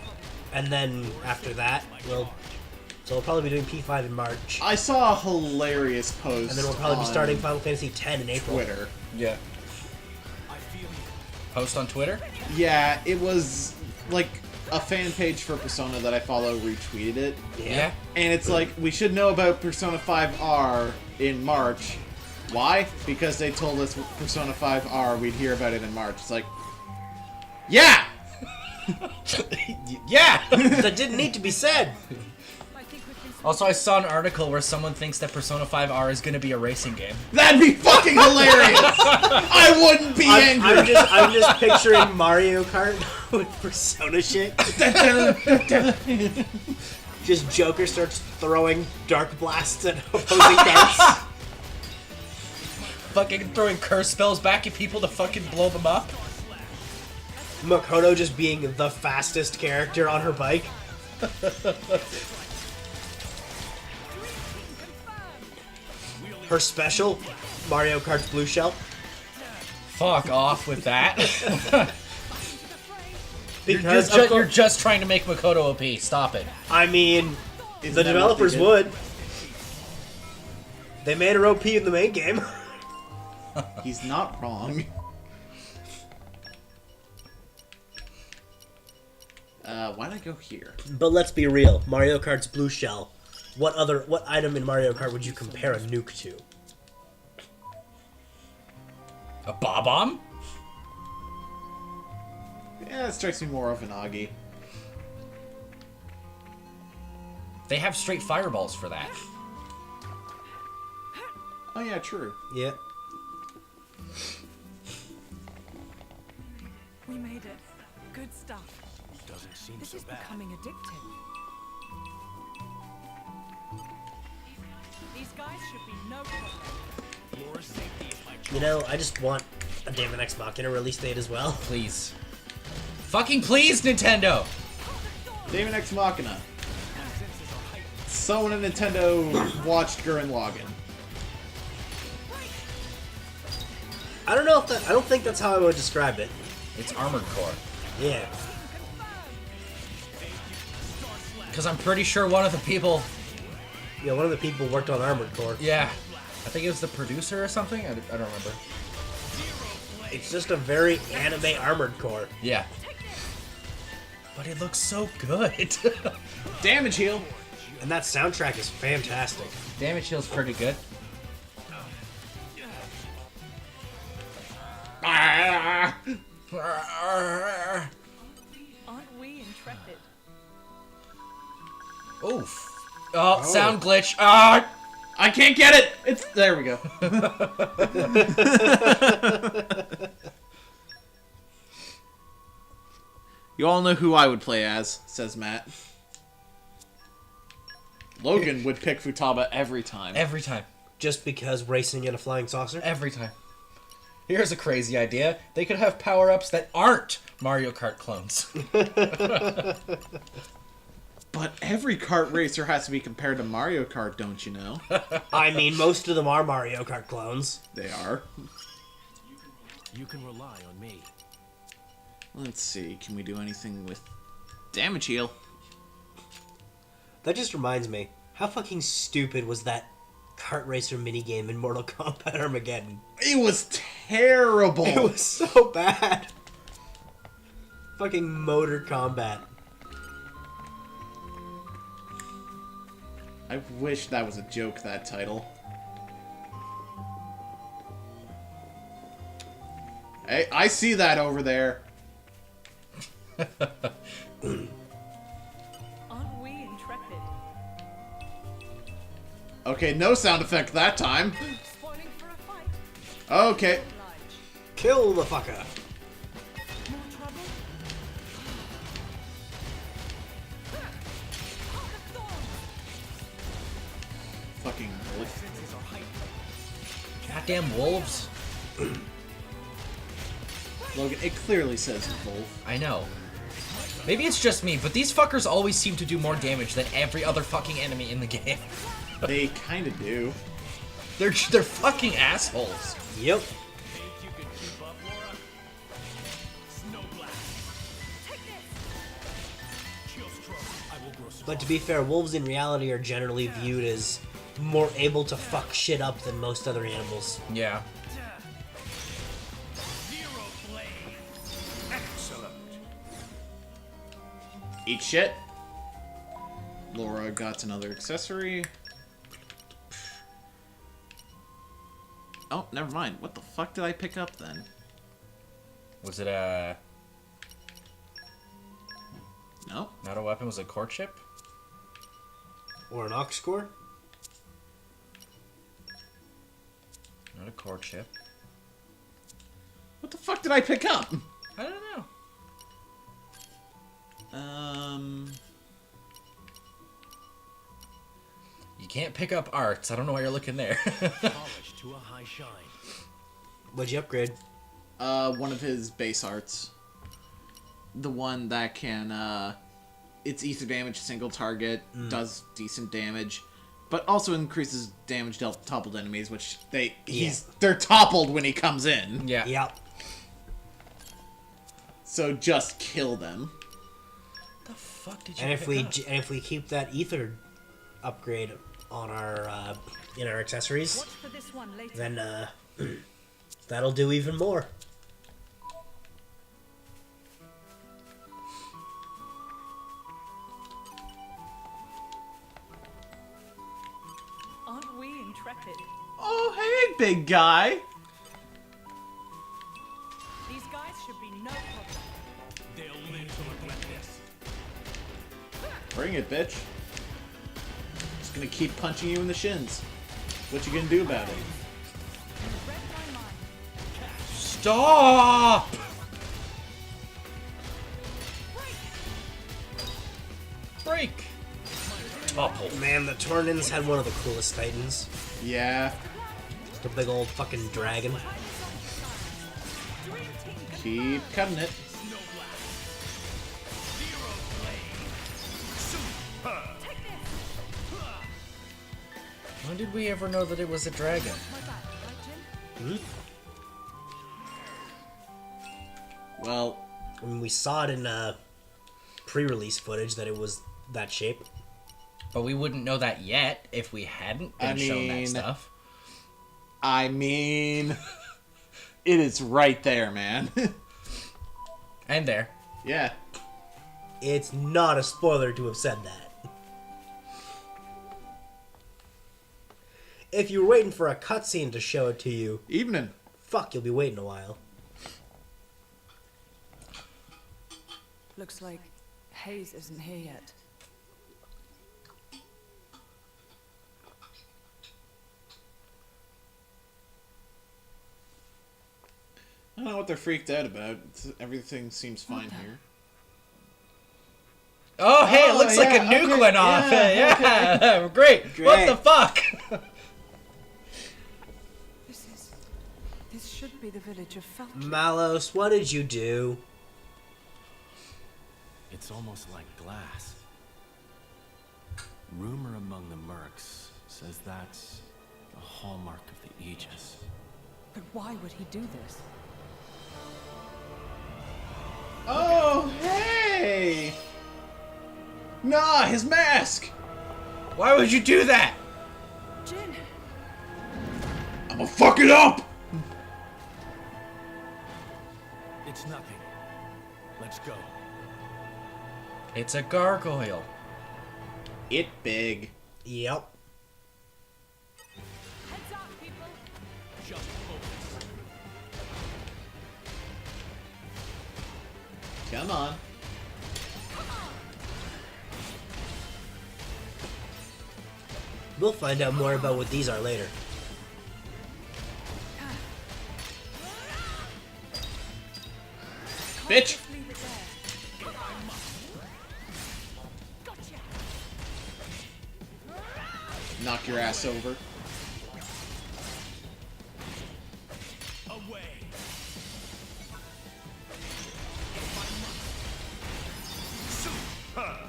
And then after that, we'll probably be doing P5 in March. I saw a hilarious post. And then we'll probably be on starting Final Fantasy X in April. Twitter. Yeah. Post on Twitter? Yeah, it was like a fan page for Persona that I follow retweeted it. Yeah. And it's like, we should know about Persona 5R in March. Why? Because they told us Persona 5R, we'd hear about it in March. It's like, yeah! Yeah! That didn't need to be said. Also, I saw an article where someone thinks that Persona 5R is gonna be a racing game. That'd be fucking hilarious! I wouldn't be angry! I'm just picturing Mario Kart with Persona shit. Just Joker starts throwing dark blasts at opposing carts. Fucking throwing curse spells back at people to fucking blow them up. Makoto just being the fastest character on her bike. Her special, Mario Kart's Blue Shell. Fuck off with that. Because You're just trying to make Makoto OP. Stop it. I mean, Isn't the that developers what they would. They made her OP in the main game. He's not wrong. Why'd I go here? But let's be real, Mario Kart's Blue Shell. What item in Mario Kart would you compare a nuke to? A Bob-omb? Yeah, it strikes me more of an Agi. They have straight fireballs for that. Oh yeah, true. Yeah. We made it. Good stuff. Doesn't seem This so is bad. becoming addictive. These guys should be no problem. Your safety is my You know, I just want a Daemon X Machina release date as well. Please. Fucking please, Nintendo! Daemon X Machina. Someone at Nintendo watched Gurren Lagann. I don't know if that. I don't think that's how I would describe it. It's Armored Core. Yeah. Because I'm pretty sure one of the people... Yeah, one of the people worked on Armored Core. Yeah. I think it was the producer or something? I don't remember. It's just a very anime Armored Core. Yeah. But it looks so good. Damage heal. And that soundtrack is fantastic. Damage heal's pretty good. Ah! Aren't we intrepid? Oof. Oh, sound glitch. Ah! I can't get it! It's there we go. You all know who I would play as, says Matt. Logan would pick Futaba every time. Every time. Just because racing in a flying saucer? Every time. Here's a crazy idea. They could have power-ups that aren't Mario Kart clones. But every kart racer has to be compared to Mario Kart, don't you know? I mean, most of them are Mario Kart clones. They are. You can rely on me. Let's see, can we do anything with damage heal? That just reminds me, how fucking stupid was that kart racer minigame in Mortal Kombat Armageddon? It was terrible! It was so bad. Fucking motor combat. I wish that was a joke, that title. Hey, I see that over there. Aren't we intrepid? Okay, no sound effect that time. Spoiling for a fight. Okay. Oblige. Kill the fucker. More trouble? Fucking. Goddamn wolves. Logan, it clearly says wolf. I know. Maybe it's just me, but these fuckers always seem to do more damage than every other fucking enemy in the game. They kind of do. They're fucking assholes. Yep. But to be fair, wolves in reality are generally viewed as more able to fuck shit up than most other animals. Yeah. Eat shit. Laura got another accessory. Oh, never mind. What the fuck did I pick up then? Was it a... No. Not a weapon, was it a courtship? Or an ox core? Not a courtship. What the fuck did I pick up? I don't know. You can't pick up arts. I don't know why you're looking there. Polished to a high shine. What'd you upgrade? One of his base arts. The one that can, it's ether damage, single target, does decent damage, but also increases damage dealt to toppled enemies, which they're toppled when he comes in. Yeah. Yep. So just kill them. What the fuck did you And pick up? if we keep that ether upgrade on our in our accessories, Watch for this one later. then that'll do even more. Aren't we intrepid? Oh, hey, big guy. These guys should be no problem. They'll live to regret this. Bring it, bitch. Just gonna keep punching you in the shins. What you gonna do about it? Read my mind. Stop! Break! Topple. Man, the Tornans had one of the coolest titans. Yeah. The big old fucking dragon. Keep cutting it. When did we ever know that it was a dragon? Well, I mean, we saw it in pre-release footage that it was that shape. But we wouldn't know that yet if we hadn't been shown that stuff. I mean, it is right there, man. And there. Yeah. It's not a spoiler to have said that. If you were waiting for a cutscene to show it to you, Evening. fuck, you'll be waiting a while. Looks like Hayes isn't here yet. I don't know what they're freaked out about. Everything seems fine here. Oh, hey, it Oh, looks like a yeah, nuke okay, went off. yeah, Yeah, great. What the fuck? This should be the village of Felton. Malos, what did you do? It's almost like glass. Rumor among the mercs says that's a hallmark of the Aegis. But why would he do this? Oh, hey! Nah, his mask! Why would you do that? Jin! I'm gonna fuck it up! It's nothing. Let's go. It's a gargoyle. It big. Yep. Heads up, people! Just focus. Come on. We'll find out more about what these are later. Bitch! Leave it there. Gotcha! Knock your ass over.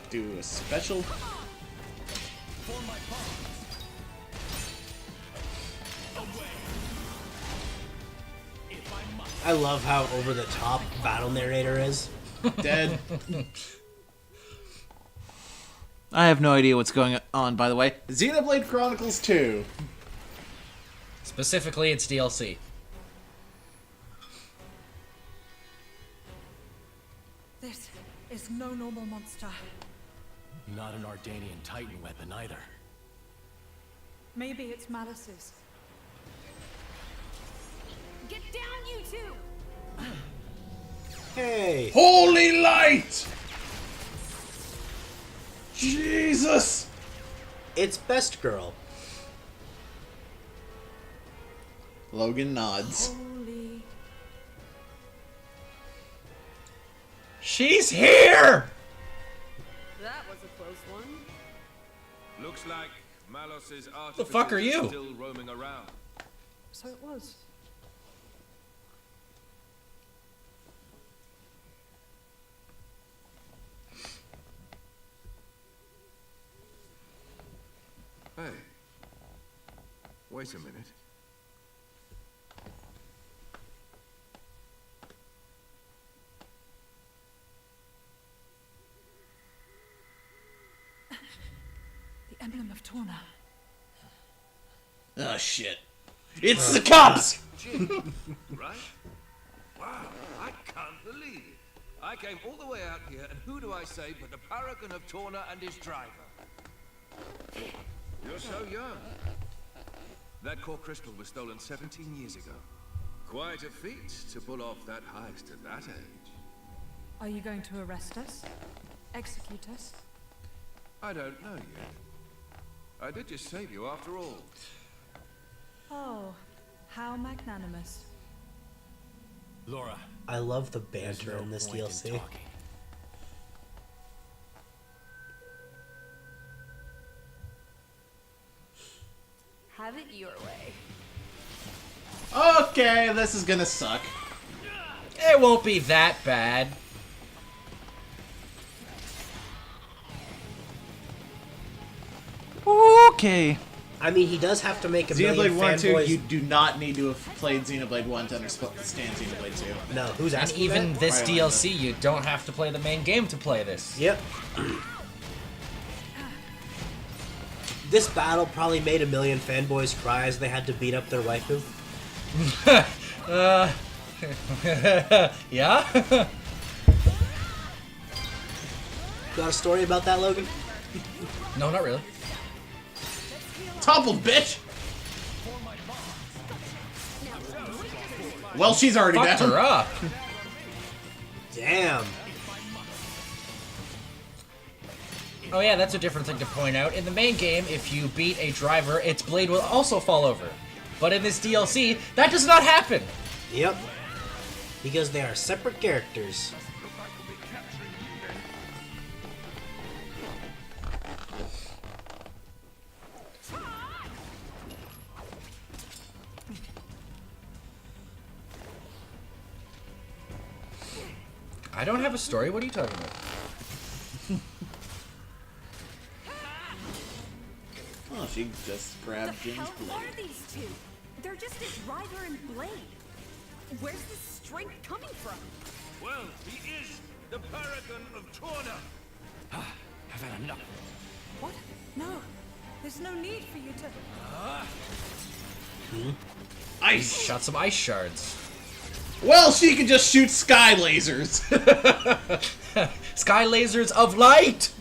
do a special. I love how over the top battle narrator is. Dead. I have no idea what's going on, by the way. Xenoblade Chronicles 2. Specifically, it's DLC. This is no normal monster. Not an Ardanian Titan weapon either. Maybe it's Malice's. Get down, you two! Hey! Holy light! Jesus! It's Best Girl. Logan nods. Holy. She's here! That was a close one. Looks like Malos's The fuck are artificers you? still roaming around. So it was. Hey. Wait a minute. The emblem of Torna. Oh shit. It's the cops! Right? Wow, I can't believe it. I came all the way out here, and who do I say but the paragon of Torna and his driver? You're so young. That core crystal was stolen 17 years ago. Quite a feat to pull off that heist at that age. Are you going to arrest us? Execute us? I don't know yet. I did just save you after all. Oh, how magnanimous. Laura, I love the there's banter no in this point DLC. talking. Have it your way. Okay, this is gonna suck. It won't be that bad. Okay. I mean, he does have to make a million Xenoblade 1 and 2, fanboys. you do not need to have played Xenoblade 1 to understand Xenoblade 2. No, who's And asking even that? this Right, DLC, you don't have to play the main game to play this. Yep. This battle probably made a million fanboys cry as they had to beat up their waifu. Yeah? Got a story about that, Logan? No, not really. Toppled, bitch! Well, she's already Fucked down. her up. Damn. Oh yeah, that's a different thing to point out. In the main game, if you beat a driver, its blade will also fall over. But in this DLC, that does not happen. Yep. Because they are separate characters. I don't have a story. What are you talking about? Oh, she just grabbed Jin's How blade. are these two? They're just a driver and blade. Where's this strength coming from? Well, he is the paragon of Torna. I've had enough. What? No. There's no need for you to... Ice! Shot some ice shards. Well, she can just shoot sky lasers. Sky lasers of light!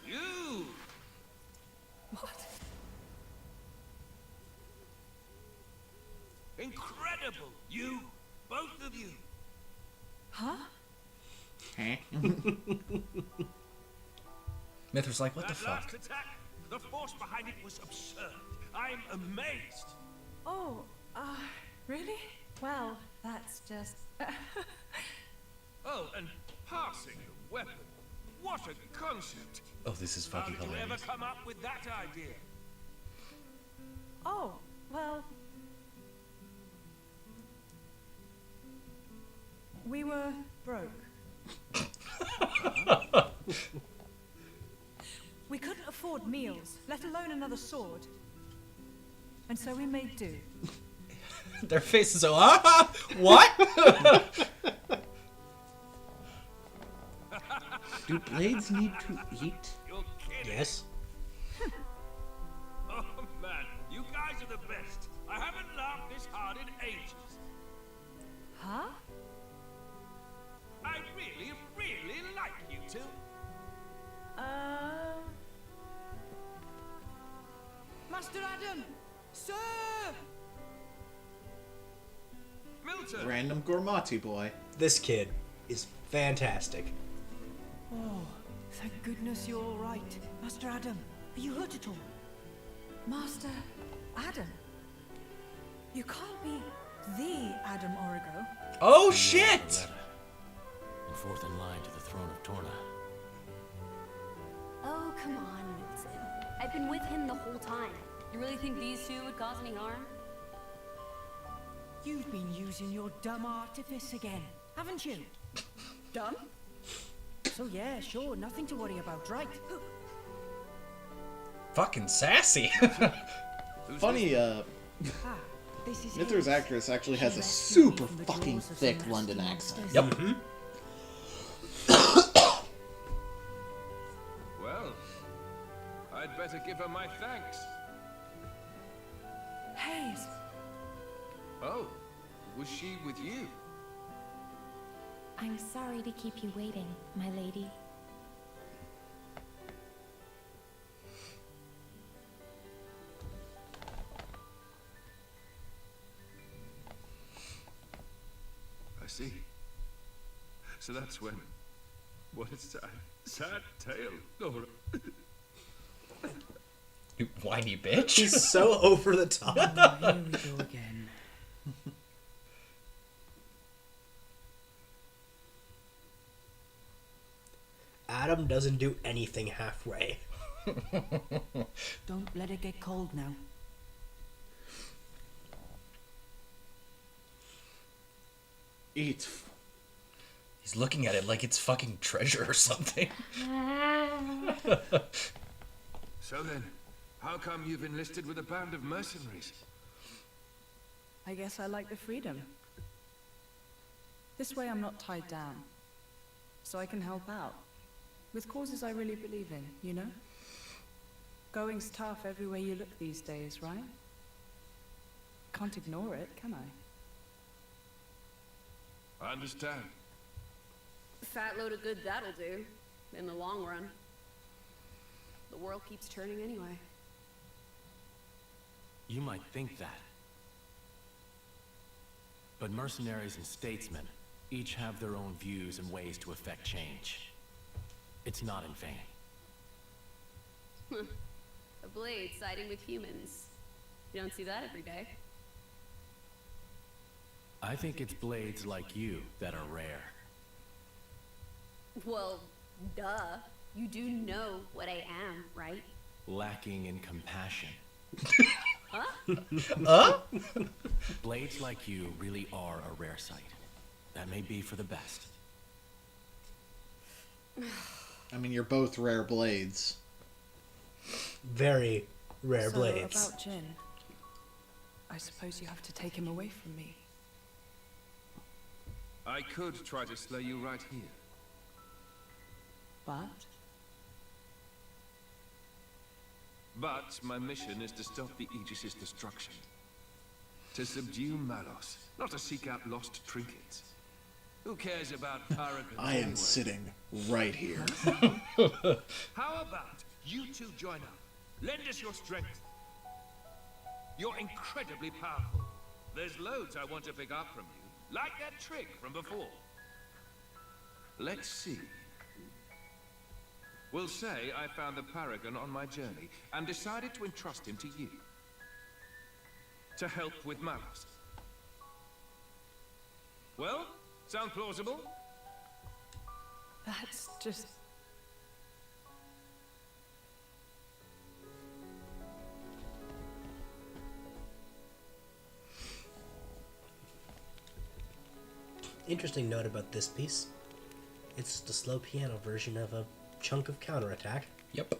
You! What? Incredible! You! Both of you! Huh? Huh? Mythra's like, what the That last fuck? attack, the force behind it was absurd. I'm amazed. Oh, really? Well, that's just... Oh, and passing the weapon. What a concept. Oh, this is How fucking did you ever hilarious. come up with that idea? Oh, well... We were broke. We couldn't afford meals, let alone another sword. And so we made do. Their faces are, what? Do blades need to eat? You're kidding. Yes. Oh man, you guys are the best. I haven't laughed this hard in ages. Huh? I really, really like you two. Master Adam! Sir! Milton! Random Gormati boy. This kid is fantastic. Oh, thank goodness you're all right. Master Adam, are you hurt at all? Master Adam? You can't be the Adam Origo. Oh shit! And fourth in line to the throne of Torna. Oh, come on, Milton. I've been with him the whole time. You really think these two would cause any harm? You've been using your dumb artifice again, haven't you? Dumb? So yeah, sure, nothing to worry about, right? Fucking sassy. Funny, This is Mythra's his. actress actually has a Rescued me super from the fucking jaws of thick some London nasty accent. monsters. Yep. Well, I'd better give her my thanks. Hayes, Oh, was she with you? I'm sorry to keep you waiting, my lady. I see. So that's when... What a sad tale, Laura. You whiny bitch. He's so over the top. here we go again. Adam doesn't do anything halfway. Don't let it get cold now. Eat. He's looking at it like it's fucking treasure or something. So then, how come you've enlisted with a band of mercenaries? I guess I like the freedom. This way I'm not tied down. So I can help out. With causes I really believe in, you know? Going's tough everywhere you look these days, right? Can't ignore it, can I? I understand. Fat load of good that'll do, in the long run. The world keeps turning anyway. You might think that. But mercenaries and statesmen each have their own views and ways to effect change. It's not in vain. A blade siding with humans. You don't see that every day. I think it's blades like you that are rare. Well, duh. You do know what I am, right? Lacking in compassion. Huh? Blades like you really are a rare sight. That may be for the best. I mean, you're both rare blades. Very rare So, blades. about Jin. I suppose you have to take him away from me. I could try to slay you right here. But But my mission is to stop the Aegis's destruction. To subdue Malos, not to seek out lost trinkets. Who cares about paragons I am anyway? sitting right here. How about you two join up? Lend us your strength. You're incredibly powerful. There's loads I want to pick up from you, like that trick from before. Let's see. We'll say I found the paragon on my journey and decided to entrust him to you. To help with Malos. Well, sound plausible? that's just... Interesting note about this piece. It's the slow piano version of a chunk of counterattack. Yep.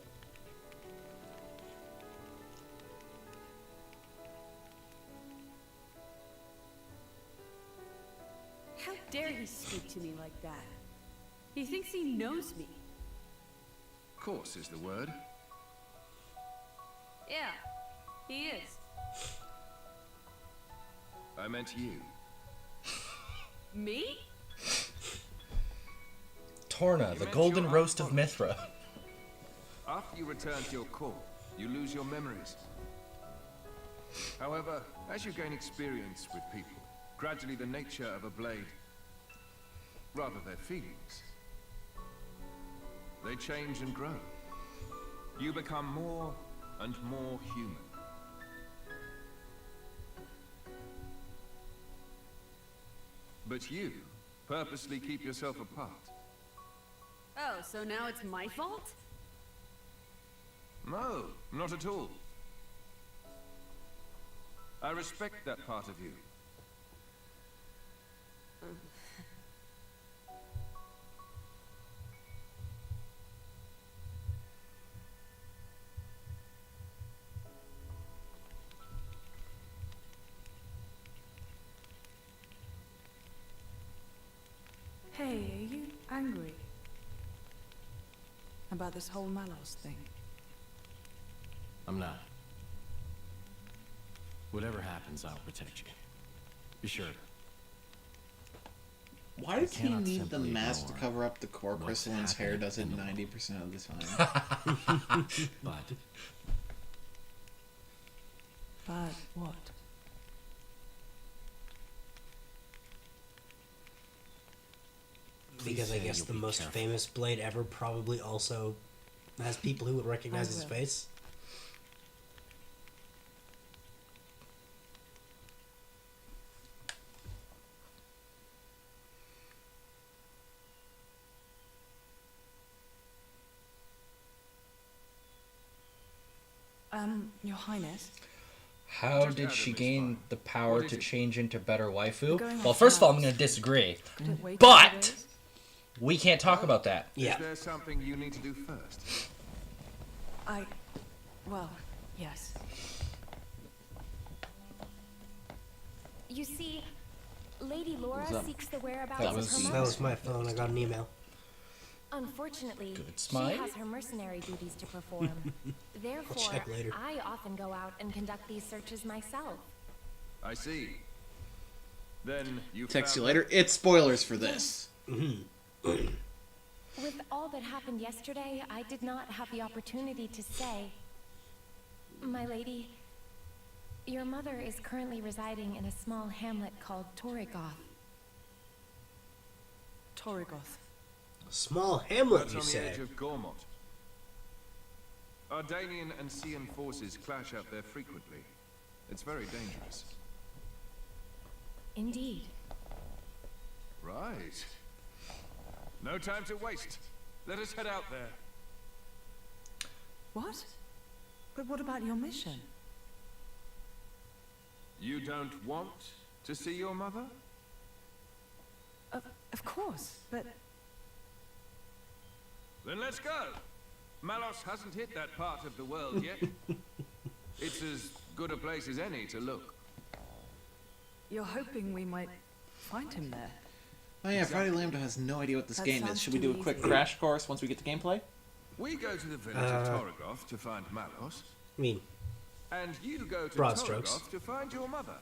How dare he speak to me like that? He thinks he knows me. Course is the word. Yeah, he is. I meant you. Me? Torna, the golden roast of Mythra. After you return to your core, you lose your memories. However, as you gain experience with people, gradually the nature of a blade, rather their feelings, they change and grow. You become more and more human. But you purposely keep yourself apart. Oh, so now it's my fault? No, not at all. I respect that part of you. Hey, are you angry about this whole Malos thing? I'm not. Whatever happens, I'll protect you. Be sure. Why does he cannot need the simply mask to ignore cover up the core what's crystalline's hair happening does it in the 90% of the time? But What? Because I say guess you'll the be most careful. famous blade ever probably also has people who would recognize his will. face. Your Highness. How Just did out of she this gain far. the power What is to it? change into better waifu? Going Well, on first of all, I'm Malos. going to disagree. Don't wait But- 2 days. We can't talk about that. Yeah. Is there something you need to do first? Well, yes. You see, Lady Laura What's up? seeks the whereabouts That of was- her That mother. was my phone. I got an email. Unfortunately, Good she smile. has her mercenary duties to perform. Therefore, check later. I often go out and conduct these searches myself. I see. Then you Text you found later. It's spoilers for this. With all that happened yesterday, I did not have the opportunity to say, my lady, your mother is currently residing in a small hamlet called Torrigoth. Torrigoth. Small hamlet, That's you on the say? edge of Gormott. Ardanian and Cian forces clash out there frequently. It's very dangerous. Indeed. Right. No time to waste. Let us head out there. What? But what about your mission? You don't want to see your mother? Of course, but Then let's go. Malos hasn't hit that part of the world yet. It's as good a place as any to look. you're hoping we might find him there. Oh yeah, Friday Lambda has no idea what this That game is. sounds Should we too do a quick easy. crash course once we get to gameplay? We go to the village of Torrigoth to find Malos, I mean, and you go to Broad Torrigoth strokes. to find your mother.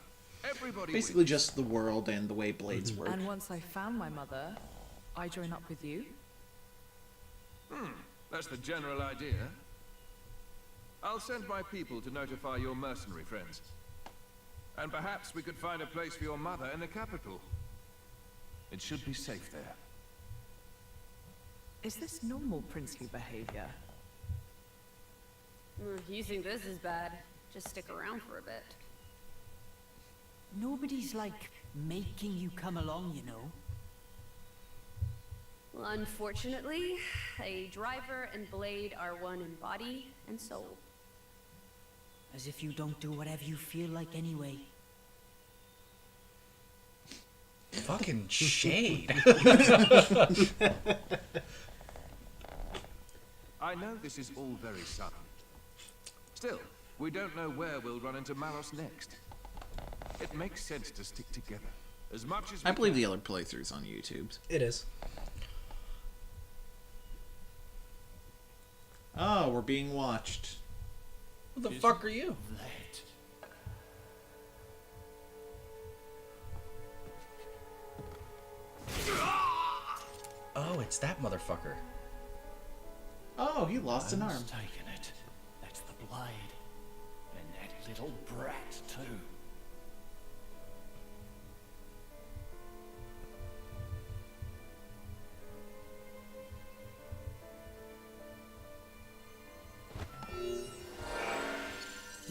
Everybody Basically wins. just the world and the way blades work. And once I found my mother, I join up with you. That's the general idea. I'll send my people to notify your mercenary friends. And perhaps we could find a place for your mother in the capital. It should be safe there. Is this normal princely behavior? You think this is bad? Just stick around for a bit. Nobody's like making you come along, you know. Well, unfortunately, a driver and blade are one in body and soul. As if you don't do whatever you feel like anyway. Fucking shade. I know this is all very sudden. Still, we don't know where we'll run into Maros next. It makes sense to stick together as much as we I believe can. the other playthroughs on YouTube. It is. Oh, we're being watched. Who the fuck are you? That. Oh, it's that motherfucker. Oh, he lost an arm. Taken it. That's the blade. And that little brat, too.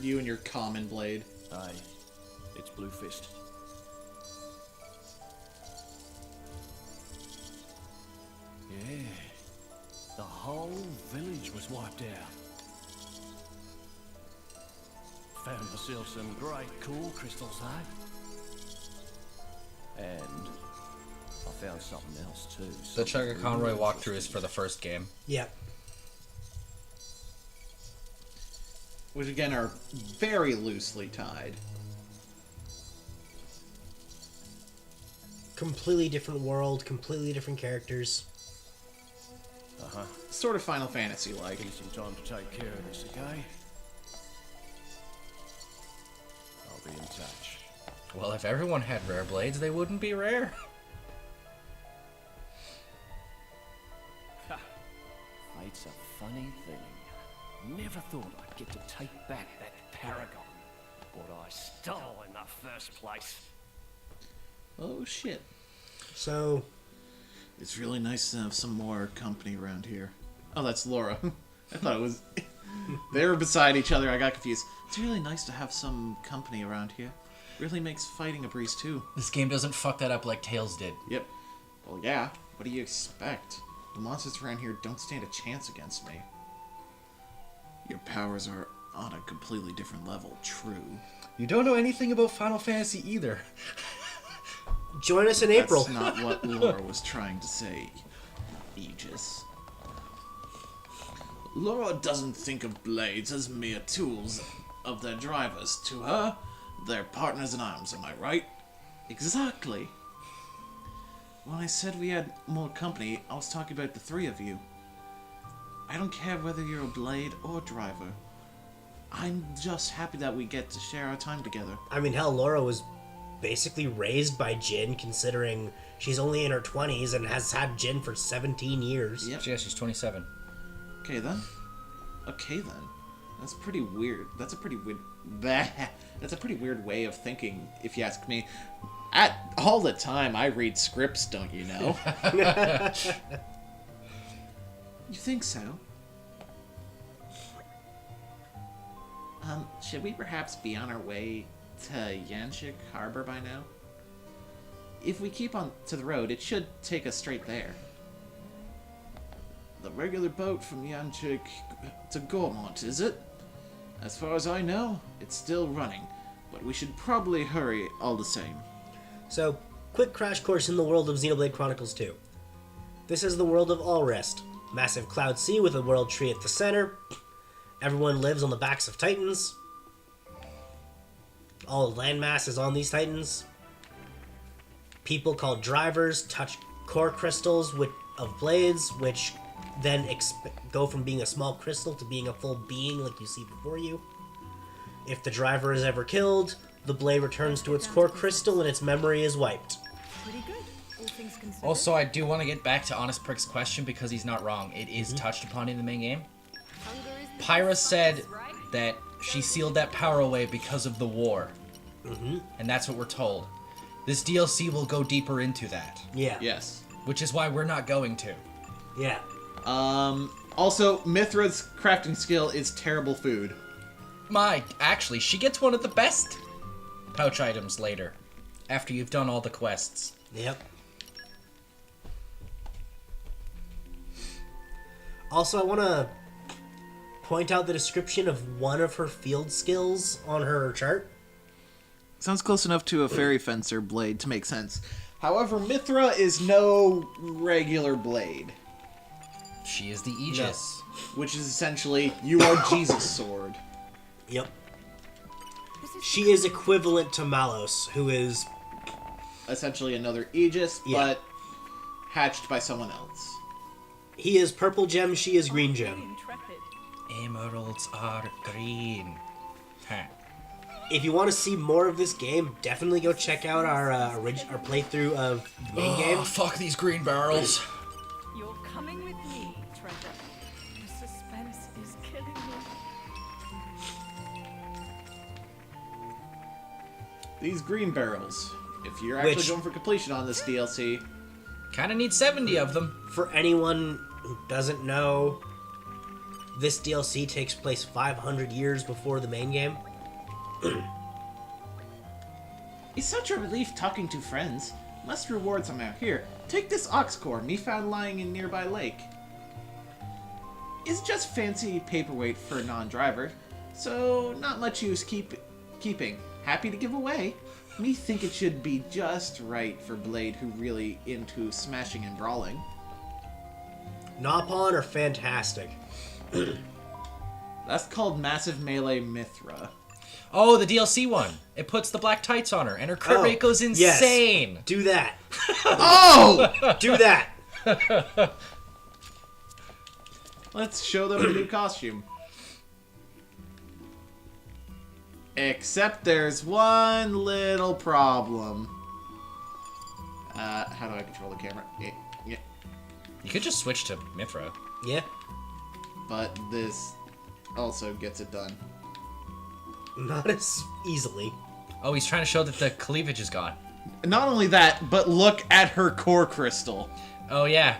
You and your common blade. Aye. It's Blue Fist. Yeah. The whole village was wiped out. Found myself some great cool crystals, eh? And I found something else too. The Chugga Conroy walkthrough is for the first game. Yeah. Which again are very loosely tied. Completely different world, completely different characters. Uh-huh. Sort of Final Fantasy like. Give me some time to take care of this, okay? I'll be in touch. Well, if everyone had rare blades, they wouldn't be rare. Fate's a funny thing. Never thought I'd get to take back that paragon. What I stole in the first place. Oh shit. So, It's really nice to have some more company around here. Oh, that's Laura. I thought it was... They were beside each other, I got confused. It's really nice to have some company around here. Really makes fighting a breeze too. This game doesn't fuck that up like Tales did. Yep. Well, yeah. What do you expect? The monsters around here don't stand a chance against me. Your powers are on a completely different level, true. You don't know anything about Final Fantasy either. join us in April. That's not what Laura was trying to say, Aegis. Laura doesn't think of blades as mere tools of their drivers. To her, they're partners in arms, am I right? Exactly. When I said we had more company, I was talking about the three of you. I don't care whether you're a blade or driver. I'm just happy that we get to share our time together. I mean, hell, Laura was basically raised by Jin, considering she's only in her 20s and has had Jin for 17 years. Yep. Yeah, she's 27. Okay then. That's pretty weird. That's a pretty weird... That's a pretty weird way of thinking, if you ask me. All the time, I read scripts, don't you know? You think so? Should we perhaps be on our way to Yanchik Harbor by now? If we keep on to the road, it should take us straight there. The regular boat from Yanchik to Gormont, is it? As far as I know, it's still running, but we should probably hurry all the same. So, quick crash course in the world of Xenoblade Chronicles 2. This is the world of Allrest. Massive cloud sea with a world tree at the center. Everyone lives on the backs of titans. All landmass is on these titans. People called drivers touch core crystals of blades, which then go from being a small crystal to being a full being like you see before you. If the driver is ever killed, the blade returns to its core crystal and its memory is wiped. Pretty good, all things considered. Also, I do want to get back to Honest Prick's question because he's not wrong. It is touched upon in the main game. Pyra said that she sealed that power away because of the war. And that's what we're told. This DLC will go deeper into that. Yeah. Yes. Which is why we're not going to. Yeah. Also, Mythra's crafting skill is terrible food. Actually, she gets one of the best pouch items later. After you've done all the quests. Yep. Also, I want to point out the description of one of her field skills on her chart. Sounds close enough to a fairy fencer blade to make sense. However, Mythra is no regular blade. She is the Aegis. Which is essentially, you are Jesus' sword. Yep. She is equivalent to Malos, who is... essentially another Aegis, but hatched by someone else. He is purple gem, she is green gem. Emeralds are green. Huh. If you want to see more of this game, definitely go check out our playthrough of the main game. Fuck these green barrels. You're coming with me, treasure. The suspense is killing me. These green barrels, if you're actually going for completion on this DLC... Kinda need 70 of them. For anyone who doesn't know, this DLC takes place 500 years before the main game. It's such a relief talking to friends. Must reward somehow. Here, take this ox core me found lying in nearby lake. It's just fancy paperweight for a non-driver, so not much use keeping. Happy to give away. Me think it should be just right for Blade who really into smashing and brawling. Nopon are fantastic. That's called Massive Melee Mythra. Oh, the DLC one. It puts the black tights on her, and her crit rate goes insane. Yes. Do that. Oh! Do that. Let's show them a new costume. Except there's one little problem. How do I control the camera? Yeah. You could just switch to Mythra. Yeah. But this also gets it done. Not as easily. Oh, he's trying to show that the cleavage is gone. Not only that, but look at her core crystal. Oh, yeah.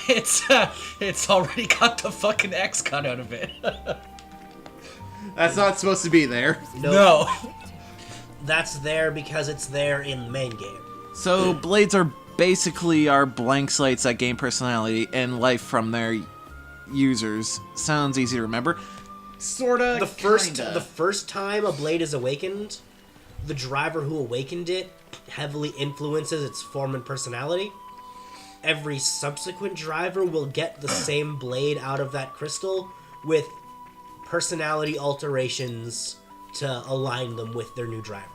It's already got the fucking X cut out of it. That's not supposed to be there. No. That's there because it's there in the main game. So, blades are basically our blank slates that gain personality and life from their users. Sounds easy to remember. Sorta, the first time a blade is awakened, the driver who awakened it heavily influences its form and personality. Every subsequent driver will get the same blade out of that crystal with personality alterations to align them with their new driver.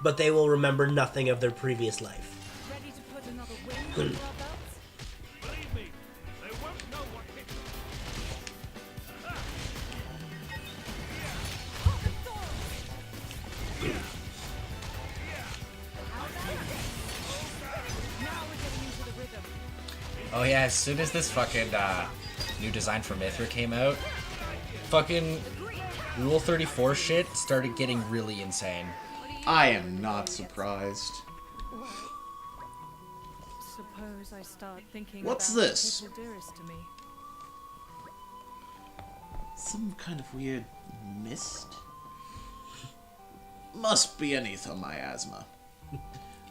But they will remember nothing of their previous life. Ready to put another wing under our belts? Believe me, they won't know what hit them. Oh yeah, as soon as this fucking new design for Mythra came out, fucking Rule 34 shit started getting really insane. I am not surprised. Suppose I start thinking What's about this? the people dearest to me. Some kind of weird mist? Must be an ether miasma.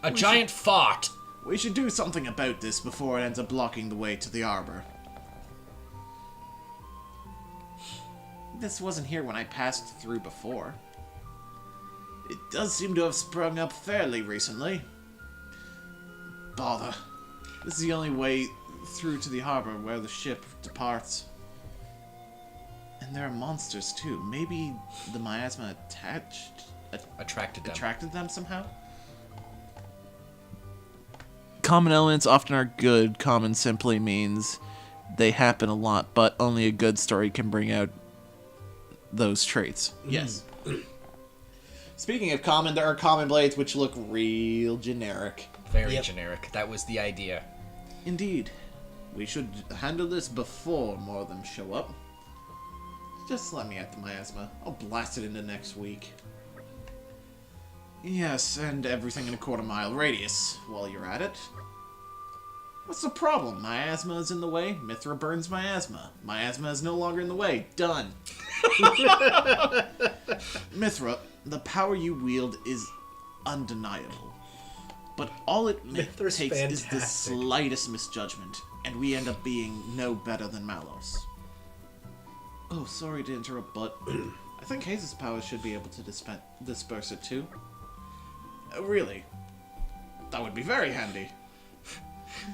A giant fart! We should do something about this before it ends up blocking the way to the arbor. This wasn't here when I passed through before. It does seem to have sprung up fairly recently. Bother. This is the only way through to the harbor where the ship departs. And there are monsters too. Maybe the miasma attracted them somehow? Common elements often are good. Common simply means they happen a lot, but only a good story can bring out those traits. Yes. Speaking of common, there are common blades which look real generic. Very generic. That was the idea. Indeed. We should handle this before more of them show up. Just let me at the miasma. I'll blast it into next week. Yes, and everything in a quarter-mile radius while you're at it. What's the problem? Miasma is in the way. Mythra burns miasma. Miasma is no longer in the way. Done. Mythra, the power you wield is undeniable. But all it takes is the slightest misjudgment, and we end up being no better than Malos. Oh, sorry to interrupt, but I think Haze's powers should be able to disperse it too. Really? That would be very handy.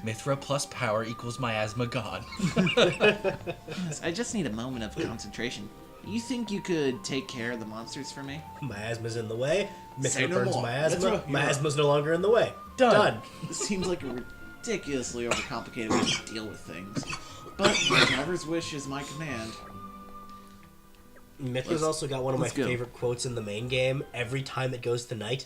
Mythra plus power equals miasma god. Yes, I just need a moment of concentration. You think you could take care of the monsters for me? Miasma's in the way. Say Mythra no burns more. miasma. Mythra, Miasma's no longer in the way. Done. This seems like a ridiculously overcomplicated way to deal with things. But whoever's wish is my command. Mythra's also got one of my favorite quotes in the main game. Every time it goes to night.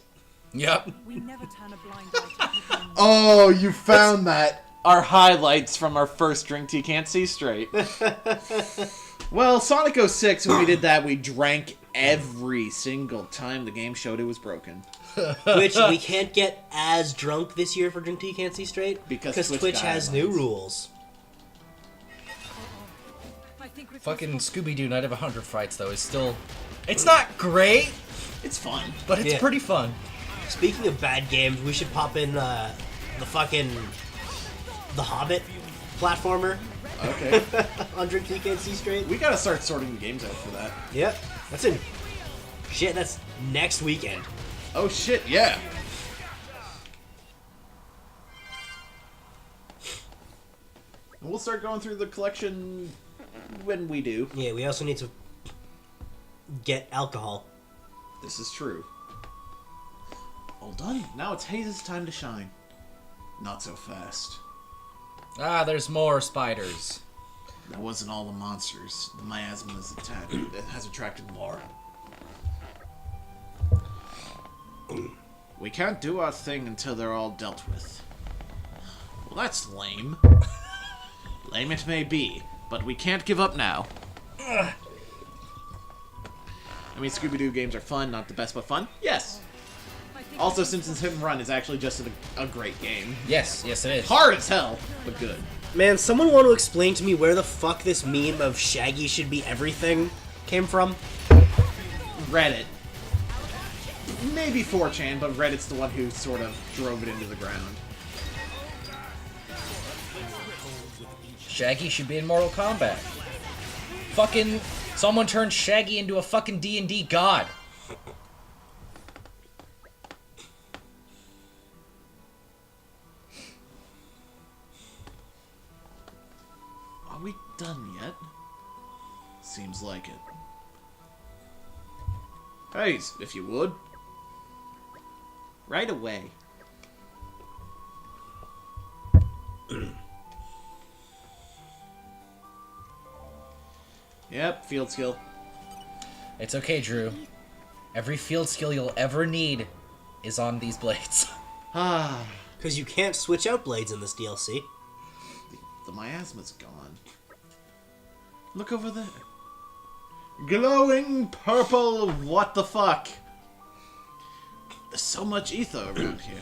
Yep. We never turn a blind eye to people. Oh, you found that! Our highlights from our first drink till you can't see straight. Well, Sonic 06, when we did that, we drank every single time the game showed it was broken. Which we can't get as drunk this year for Drink Till You Can't See Straight. Because Twitch has new rules. Fucking Scooby-Doo Night of 100 Frights, though, is still... It's not great! It's fun. But it's pretty fun. Speaking of bad games, we should pop in the Hobbit platformer. Okay. On Drink Till You Can't See Straight. We gotta start sorting the games out for that. Yep. That's in... Shit, that's next weekend. Oh shit, yeah. And we'll start going through the collection when we do. Yeah, we also need to get alcohol. This is true. All done. Now it's Haze's time to shine. Not so fast. Ah, there's more spiders. That wasn't all the monsters. The miasma has attracted more. We can't do our thing until they're all dealt with. Well, that's lame. Lame it may be, but we can't give up now. I mean, Scooby-Doo games are fun, not the best, but fun? Yes. Also, Simpsons Hit and Run is actually just a great game. Yes, yes it is. Hard as hell, but good. Man, someone want to explain to me where the fuck this meme of Shaggy should be everything came from? Reddit. Maybe 4chan, but Reddit's the one who sort of drove it into the ground. Shaggy should be in Mortal Kombat. Fucking... Someone turned Shaggy into a fucking D&D god. Are we done yet? Seems like it. Haze, if you would. Right away. Yep, field skill. It's okay, Drew. Every field skill you'll ever need is on these blades. Ah. Because you can't switch out blades in this DLC. The miasma's gone. Look over there. Glowing purple, what the fuck? There's so much ether around here.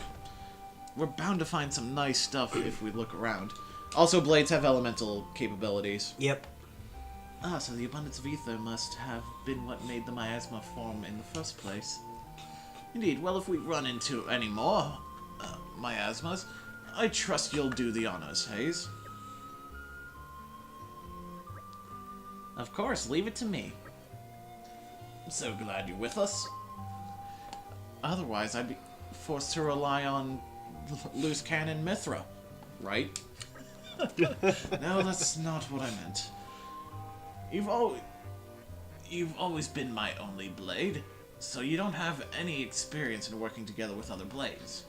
We're bound to find some nice stuff if we look around. Also, blades have elemental capabilities. Yep. Ah, so the abundance of ether must have been what made the miasma form in the first place. Indeed, well, if we run into any more miasmas, I trust you'll do the honors, Haze. Of course, leave it to me. I'm so glad you're with us. Otherwise, I'd be forced to rely on loose cannon Mythra, right? No, that's not what I meant. You've always been my only blade, so you don't have any experience in working together with other blades.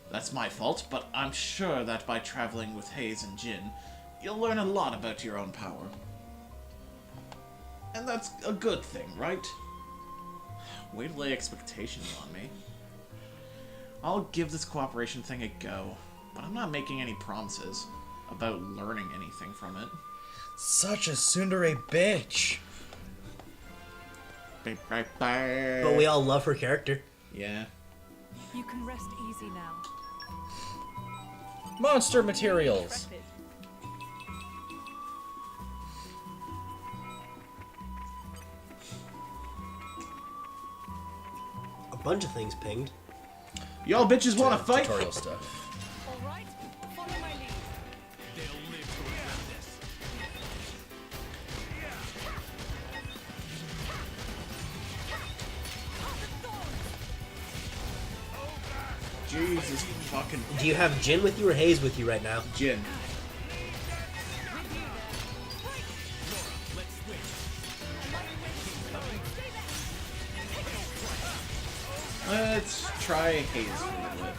That's my fault, but I'm sure that by traveling with Haze and Jin, you'll learn a lot about your own power. And that's a good thing, right? Way to lay expectations on me. I'll give this cooperation thing a go, but I'm not making any promises about learning anything from it. Such a tsundere bitch. But we all love her character. Yeah. You can rest easy now. Monster materials. A bunch of things pinged. Y'all bitches want to fight? Tutorial stuff. All right, follow my lead. Jesus fucking... Do you have Jin with you or Haze with you right now? Jin. Let's try Haze for a little bit.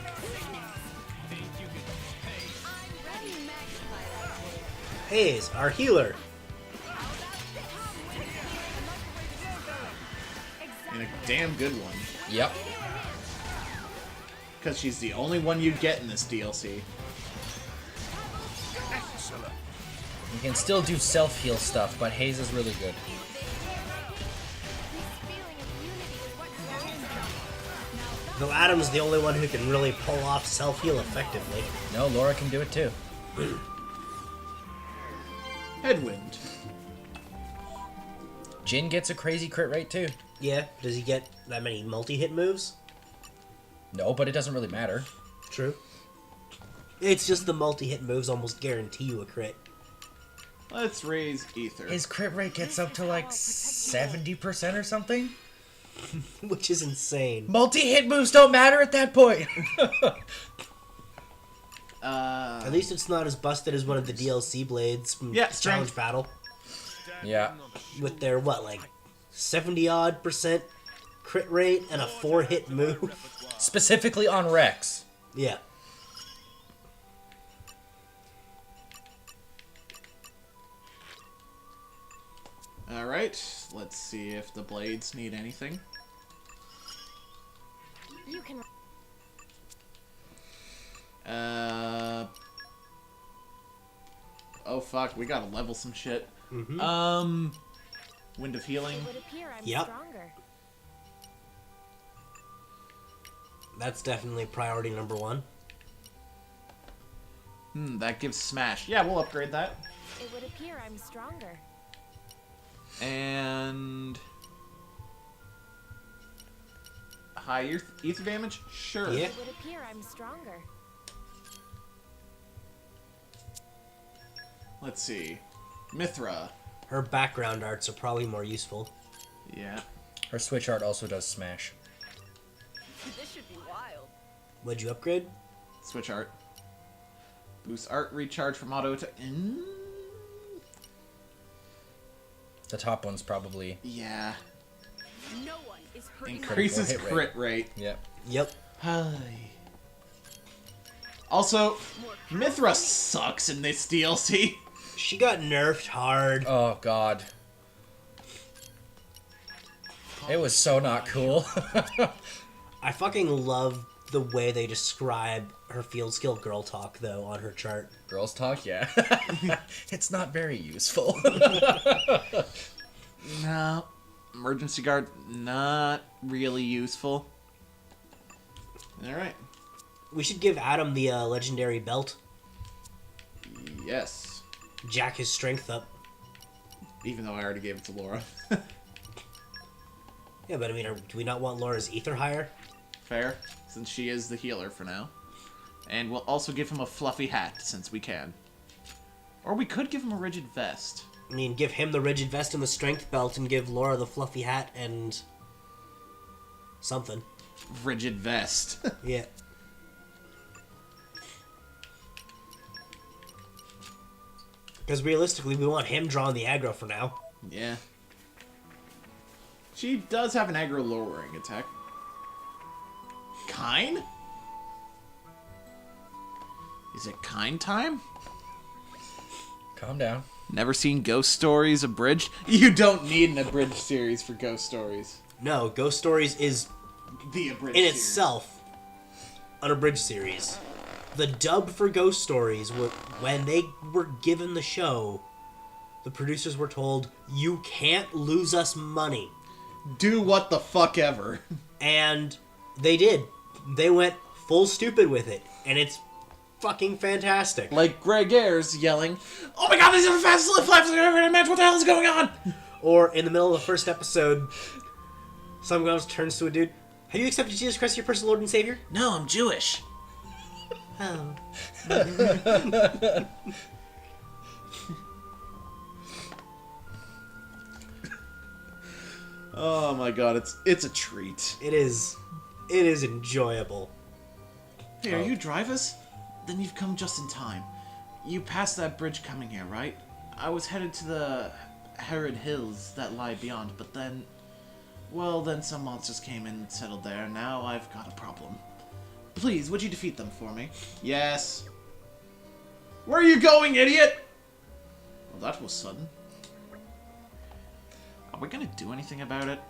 Haze, our healer. And a damn good one. Yep. Because she's the only one you'd get in this DLC. You can still do self-heal stuff, but Haze is really good. Though Adam's the only one who can really pull off self-heal effectively. No, Laura can do it too. Headwind. Jin gets a crazy crit rate too. Yeah, does he get that many multi-hit moves? No, but it doesn't really matter. True. It's just the multi-hit moves almost guarantee you a crit. Let's raise Ether. His crit rate gets up to like 70% or something. Which is insane. Multi-hit moves don't matter at that point. At least it's not as busted as one of the DLC blades from Challenge Battle. Yeah. With their, what, like 70-odd% crit rate and a 4-hit move? Specifically on Rex. Yeah. Alright, let's see if the blades need anything. You can. Oh fuck, we gotta level some shit. Mm-hmm. Wind of Healing. It would appear I'm Yep. stronger. That's definitely priority number one. That gives Smash. Yeah, we'll upgrade that. It would appear I'm stronger. And... higher ether damage? Sure. Yeah. It would appear I'm stronger. Let's see. Mythra. Her background arts are probably more useful. Yeah. Her switch art also does smash. This should be wild. What'd you upgrade? Switch art. Boost art recharge from auto attack. The top one's probably... Yeah. No one is hurting. Increases hit crit rate. Yep. Yep. Hi. Also, Mythra sucks in this DLC. She got nerfed hard. Oh, God. It was so not cool. I fucking love the way they describe her field skill girl talk, though, on her chart. Girls talk, yeah. It's not very useful. No. Emergency guard, not really useful. Alright. We should give Adam the legendary belt. Yes. Jack his strength up. Even though I already gave it to Laura. Yeah, but I mean, do we not want Laura's ether higher? Fair, since she is the healer for now. And we'll also give him a fluffy hat, since we can. Or we could give him a rigid vest. I mean, give him the rigid vest and the strength belt, and give Laura the fluffy hat and... something. Rigid vest. Yeah. Because realistically, we want him drawing the aggro for now. Yeah. She does have an aggro lowering attack. Kine? Is it Kine time? Calm down. Never seen Ghost Stories abridged? You don't need an abridged series for Ghost Stories. No, Ghost Stories is, The abridged in series. itself, an abridged series. The dub for Ghost Stories, when they were given the show, the producers were told, you can't lose us money. Do what the fuck ever. And they did. They went full stupid with it, and it's fucking fantastic. Like Greg Ayres yelling, "Oh my god, these are the fastest lift flaps I've ever imagined, what the hell is going on?" Or in the middle of the first episode, some girl turns to a dude, have you accepted Jesus Christ as your personal Lord and Savior? No, I'm Jewish. Oh. Oh my god, it's a treat. It is enjoyable. Hey, are you drivers? Then you've come just in time. You passed that bridge coming here, right? I was headed to the Herod Hills that lie beyond, but then... Well, then some monsters came in and settled there, and now I've got a problem. Please, would you defeat them for me? Yes. Where are you going, idiot? Well, that was sudden. Are we gonna do anything about it?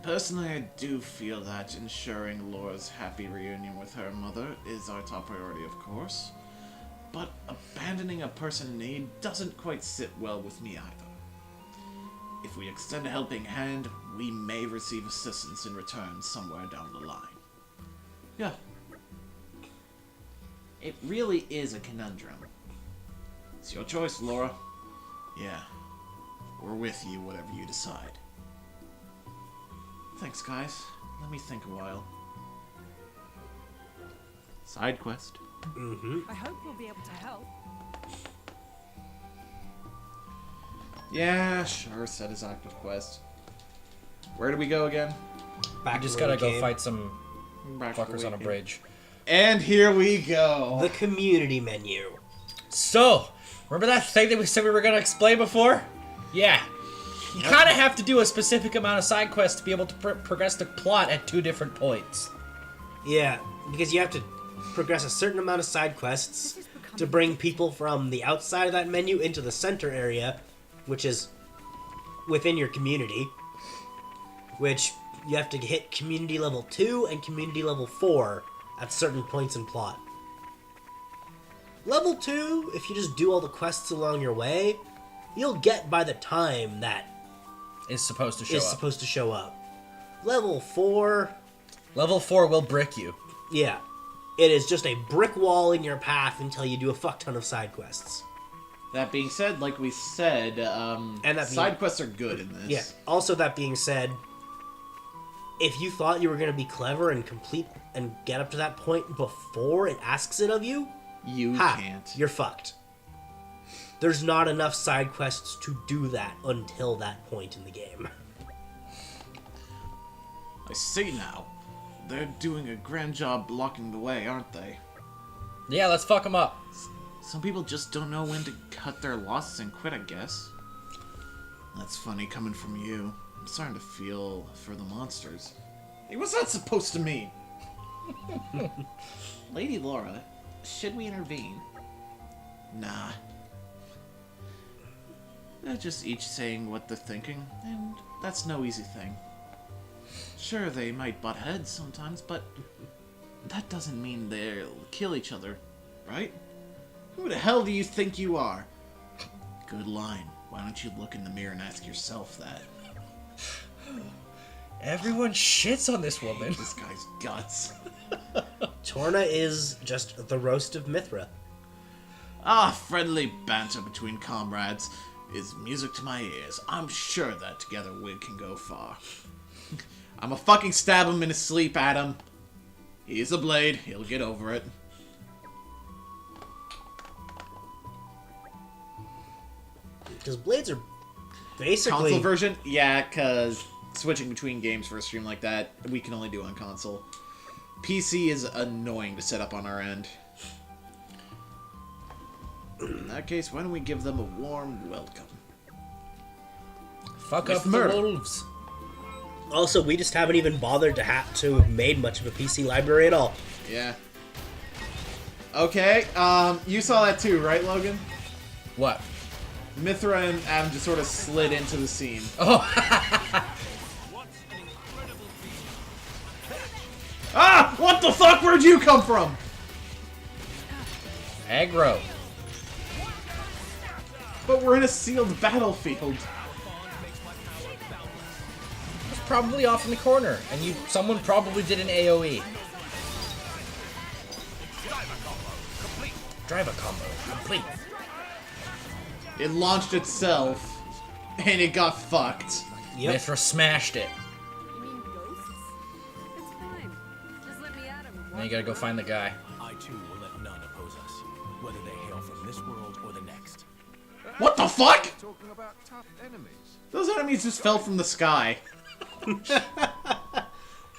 Personally, I do feel that ensuring Laura's happy reunion with her mother is our top priority, of course. But abandoning a person in need doesn't quite sit well with me either. If we extend a helping hand, we may receive assistance in return somewhere down the line. Yeah. It really is a conundrum. It's your choice, Laura. Yeah. We're with you, whatever you decide. Thanks, guys. Let me think a while. Side quest. I hope we'll be able to help. Yeah, sure, set as active quest. Where do we go again? You just gotta go fight some fuckers on a bridge. And here we go. The community menu. So, remember that thing that we said we were gonna explain before? Yeah. You kind of have to do a specific amount of side quests to be able to progress the plot at 2 different points. Yeah, because you have to progress a certain amount of side quests to bring people from the outside of that menu into the center area, which is within your community, which you have to hit community level 2 and community level 4 at certain points in plot. Level 2, if you just do all the quests along your way, you'll get by the time that is supposed to show up. Level 4... Level 4 will brick you. Yeah. It is just a brick wall in your path until you do a fuck ton of side quests. That being said, like we said, side quests are good in this. Yeah. Also, that being said, if you thought you were going to be clever and complete and get up to that point before it asks it of you, you can't. You're fucked. There's not enough side quests to do that until that point in the game. I see now. They're doing a grand job blocking the way, aren't they? Yeah, let's fuck them up. Some people just don't know when to cut their losses and quit, I guess. That's funny coming from you. I'm starting to feel for the monsters. Hey, what's that supposed to mean? Lady Laura, should we intervene? Nah. They're just each saying what they're thinking, and that's no easy thing. Sure, they might butt heads sometimes, but that doesn't mean they'll kill each other, right? Who the hell do you think you are? Good line. Why don't you look in the mirror and ask yourself that? Everyone shits on this woman. This guy's guts. Torna is just the roast of Mythra. Ah, friendly banter between comrades is music to my ears. I'm sure that together we can go far. I'ma fucking stab him in his sleep, Adam. He's a blade. He'll get over it. Because blades are basically... Console version? Yeah, because switching between games for a stream like that, we can only do on console. PC is annoying to set up on our end. In that case, why don't we give them a warm welcome? Fuck up the wolves. Also, we just haven't even bothered to have made much of a PC library at all. Yeah. Okay, you saw that too, right, Logan? What? Mythra and Adam just sort of slid into the scene. Oh! Ah! What the fuck? Where'd you come from? Aggro. But we're in a sealed battlefield. It's probably off in the corner, and someone probably did an AoE. Driver combo complete. It launched itself, and it got fucked. Yep. Mythra smashed it. You mean ghosts? It's fine. Just let me at him. Now you gotta go find the guy. I too will let none oppose us, whether they hail from this world or the next. What the fuck? Talking about tough enemies. Those enemies just fell from the sky.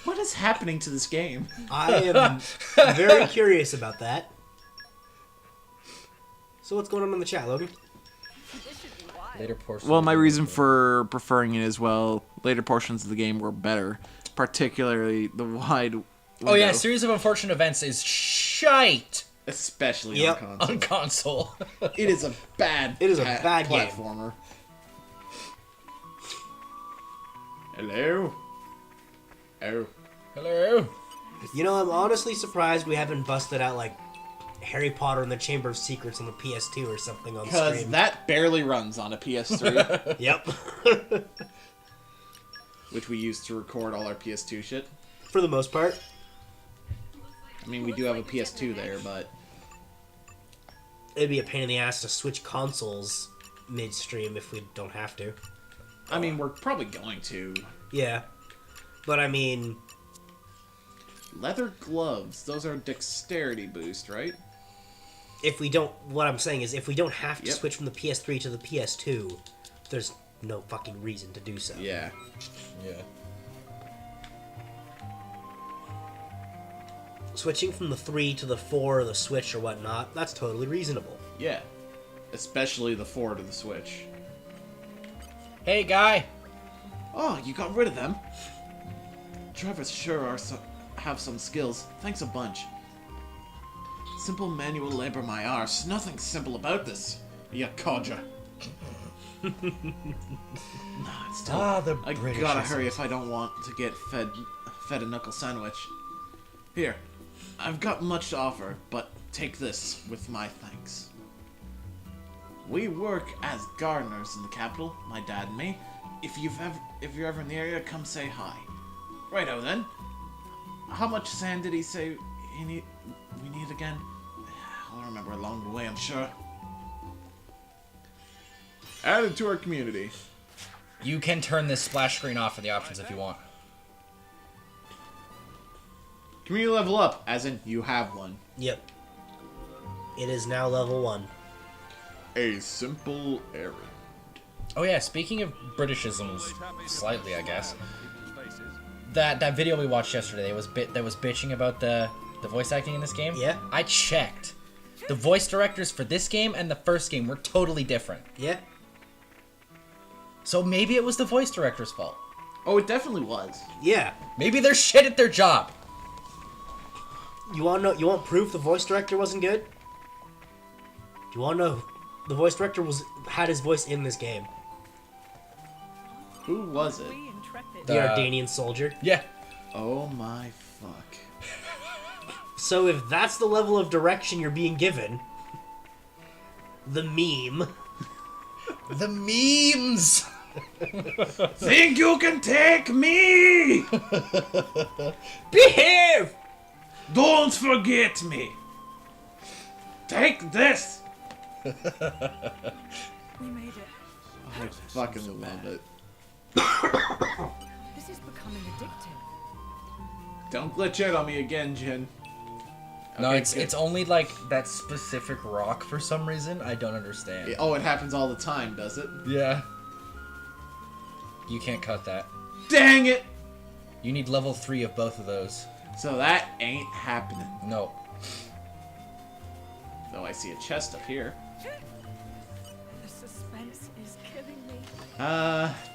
What is happening to this game? I am very curious about that. So what's going on in the chat, Logan? Later portions. Well, my reason for preferring it as well, later portions of the game were better, particularly the wide window. Oh yeah, Series of Unfortunate Events is shite. Especially on console. On console. It is a bad platformer. Hello? Oh. Hello? You know, I'm honestly surprised we haven't busted out, like, Harry Potter and the Chamber of Secrets on the PS2 or something on stream. Because that barely runs on a PS3. Yep. Which we use to record all our PS2 shit. For the most part. I mean, we do have a PS2 there, but... It'd be a pain in the ass to switch consoles midstream if we don't have to. I mean, we're probably going to. Yeah. But I mean... Leather gloves. Those are dexterity boost, right? If we don't... What I'm saying is, if we don't have to switch from the PS3 to the PS2, there's no fucking reason to do so. Yeah. Yeah. Switching from the 3 to the 4 or the Switch or whatnot, that's totally reasonable. Yeah. Especially the 4 to the Switch. Hey, guy! Oh, you got rid of them? Drivers sure have some skills. Thanks a bunch. Simple manual labor my arse. Nothing simple about this, you codger. Still, I gotta hurry if I don't want to get fed a knuckle sandwich. Here, I've got much to offer, but take this with my thanks. We work as gardeners in the capital, my dad and me. If you're ever in the area, come say hi. Righto then. How much sand did he say we need again? I'll remember along the way, I'm sure. Added to our community. You can turn this splash screen off for the options if you want. Community level up, as in you have one. Yep. It is now level 1. A simple errand. Oh yeah, speaking of Britishisms, slightly I guess. That video we watched yesterday that was bitching about the voice acting in this game. Yeah. I checked. The voice directors for this game and the first game were totally different. Yeah. So maybe it was the voice director's fault. Oh, it definitely was. Yeah. Maybe they're shit at their job. You want proof the voice director wasn't good? You want to know the voice director had his voice in this game? Who was it? The Ardanian soldier. Yeah. Oh my fuck. So if that's the level of direction you're being given, the meme. The memes! Think you can take me? Behave! Don't forget me. Take this. We made it. I fucking love it. This is becoming addictive. Don't glitch out on me again, Jin. No, Okay, it's only like that specific rock for some reason. I don't understand. Oh, it happens all the time, does it? Yeah. You can't cut that. Dang it! You need level 3 of both of those. So that ain't happening. No. Though I see a chest up here. The suspense is killing me.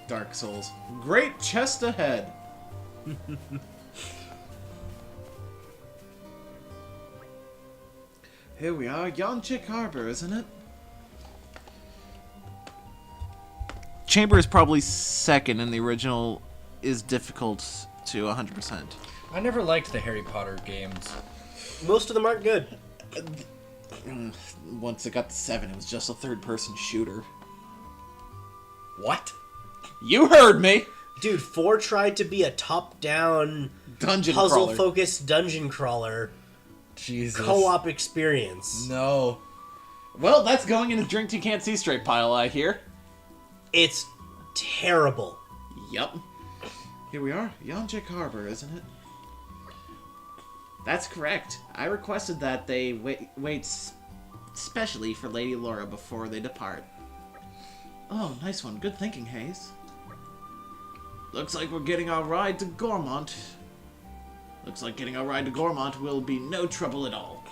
Dark Souls. Great chest ahead. Here we are, Yonchik Harbor, isn't it? Chamber is probably second, and the original is difficult to 100%. I never liked the Harry Potter games. Most of them aren't good. Once it got to 7, it was just a third-person shooter. What? You heard me! Dude, 4 tried to be a top-down, puzzle-focused dungeon crawler. Jesus. Co-op experience. No. Well, that's going in a drink you can't see straight pile, I hear. It's terrible. Yup. Here we are, Yonchik Harbor, isn't it? That's correct. I requested that they wait specially for Lady Laura before they depart. Oh, nice one. Good thinking, Hayes. Looks like we're getting our ride to Gormont. Looks like getting a ride to Gormont will be no trouble at all.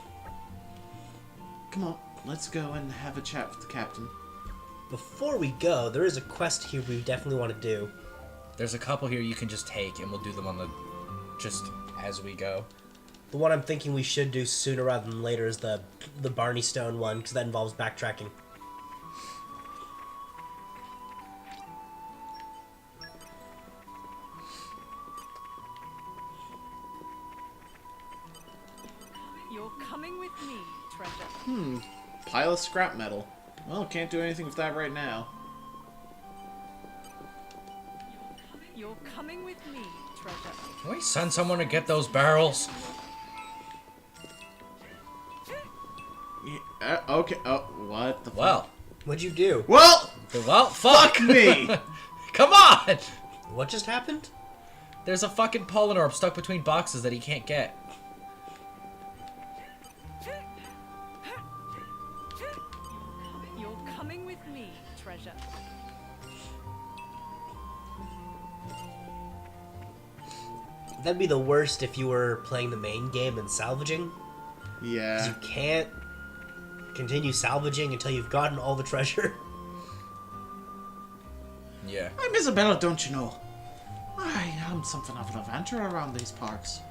Come on, let's go and have a chat with the captain. Before we go, there is a quest here we definitely want to do. There's a couple here you can just take, and we'll do them on the just as we go. The one I'm thinking we should do sooner rather than later is the Barney Stone one, because that involves backtracking. You're coming with me, treasure. Pile of scrap metal. Well, can't do anything with that right now. You're coming with me, treasure. Can we send someone to get those barrels? Yeah, okay. Oh, what the fuck? Well. What'd you do? Well! Fuck me! Come on! What just happened? There's a fucking pollen orb stuck between boxes that he can't get. You're coming with me, treasure. That'd be the worst if you were playing the main game and salvaging. Yeah. 'Cause you can't continue salvaging until you've gotten all the treasure. Yeah. I'm Isabella, don't you know? I am something of an adventurer around these parts.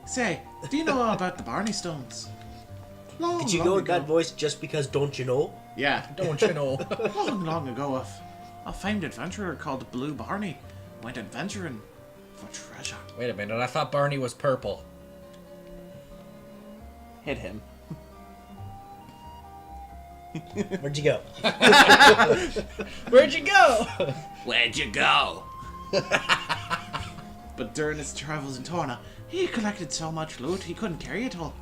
Say, do you know about the Barney Stones? Did you go with that voice just because don't you know? Yeah. Don't you know? Long ago, a famed adventurer called Blue Barney went adventuring for treasure. Wait a minute, I thought Barney was purple. Hit him. Where'd you go? Where'd you go? Where'd you go? But during his travels in Torna, he collected so much loot he couldn't carry it all.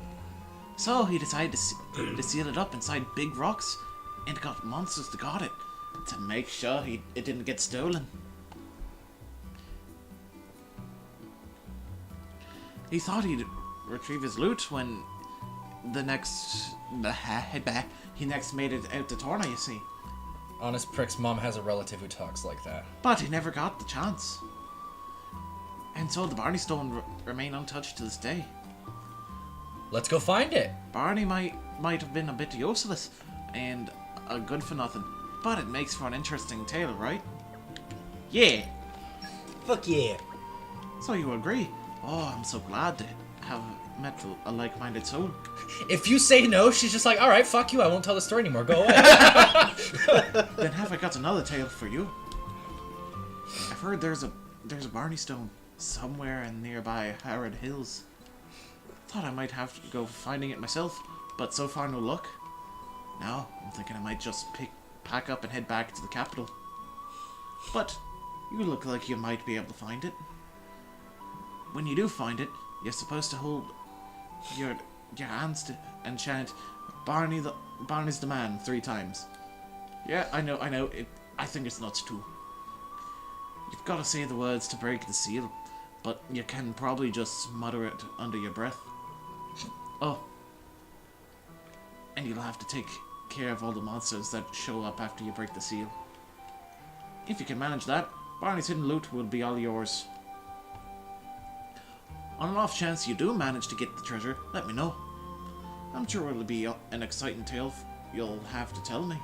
So he decided to seal it up inside big rocks and got monsters to guard it to make sure it didn't get stolen. He thought he'd retrieve his loot when he next made it out to Torna, you see. Honest Prick's mom has a relative who talks like that. But he never got the chance. And so the Barney Stone remain untouched to this day. Let's go find it. Barney might have been a bit useless and a good for nothing, but it makes for an interesting tale, right? Yeah. Fuck yeah. So you agree? Oh, I'm so glad to have met a like-minded soul. If you say no, she's just like, alright, fuck you, I won't tell the story anymore, go away. Then have I got another tale for you. I've heard there's a Barney Stone somewhere in nearby Harrod Hills. Thought I might have to go finding it myself, but so far no luck. Now, I'm thinking I might just pack up and head back to the capital. But you look like you might be able to find it. When you do find it, you're supposed to hold your hands to and chant, Barney's the man 3 times. Yeah, I know. I think it's nuts too. You've got to say the words to break the seal, but you can probably just mutter it under your breath. Oh. And you'll have to take care of all the monsters that show up after you break the seal. If you can manage that, Barney's hidden loot will be all yours. On an off chance you do manage to get the treasure, let me know. I'm sure it'll be an exciting tale you'll have to tell me.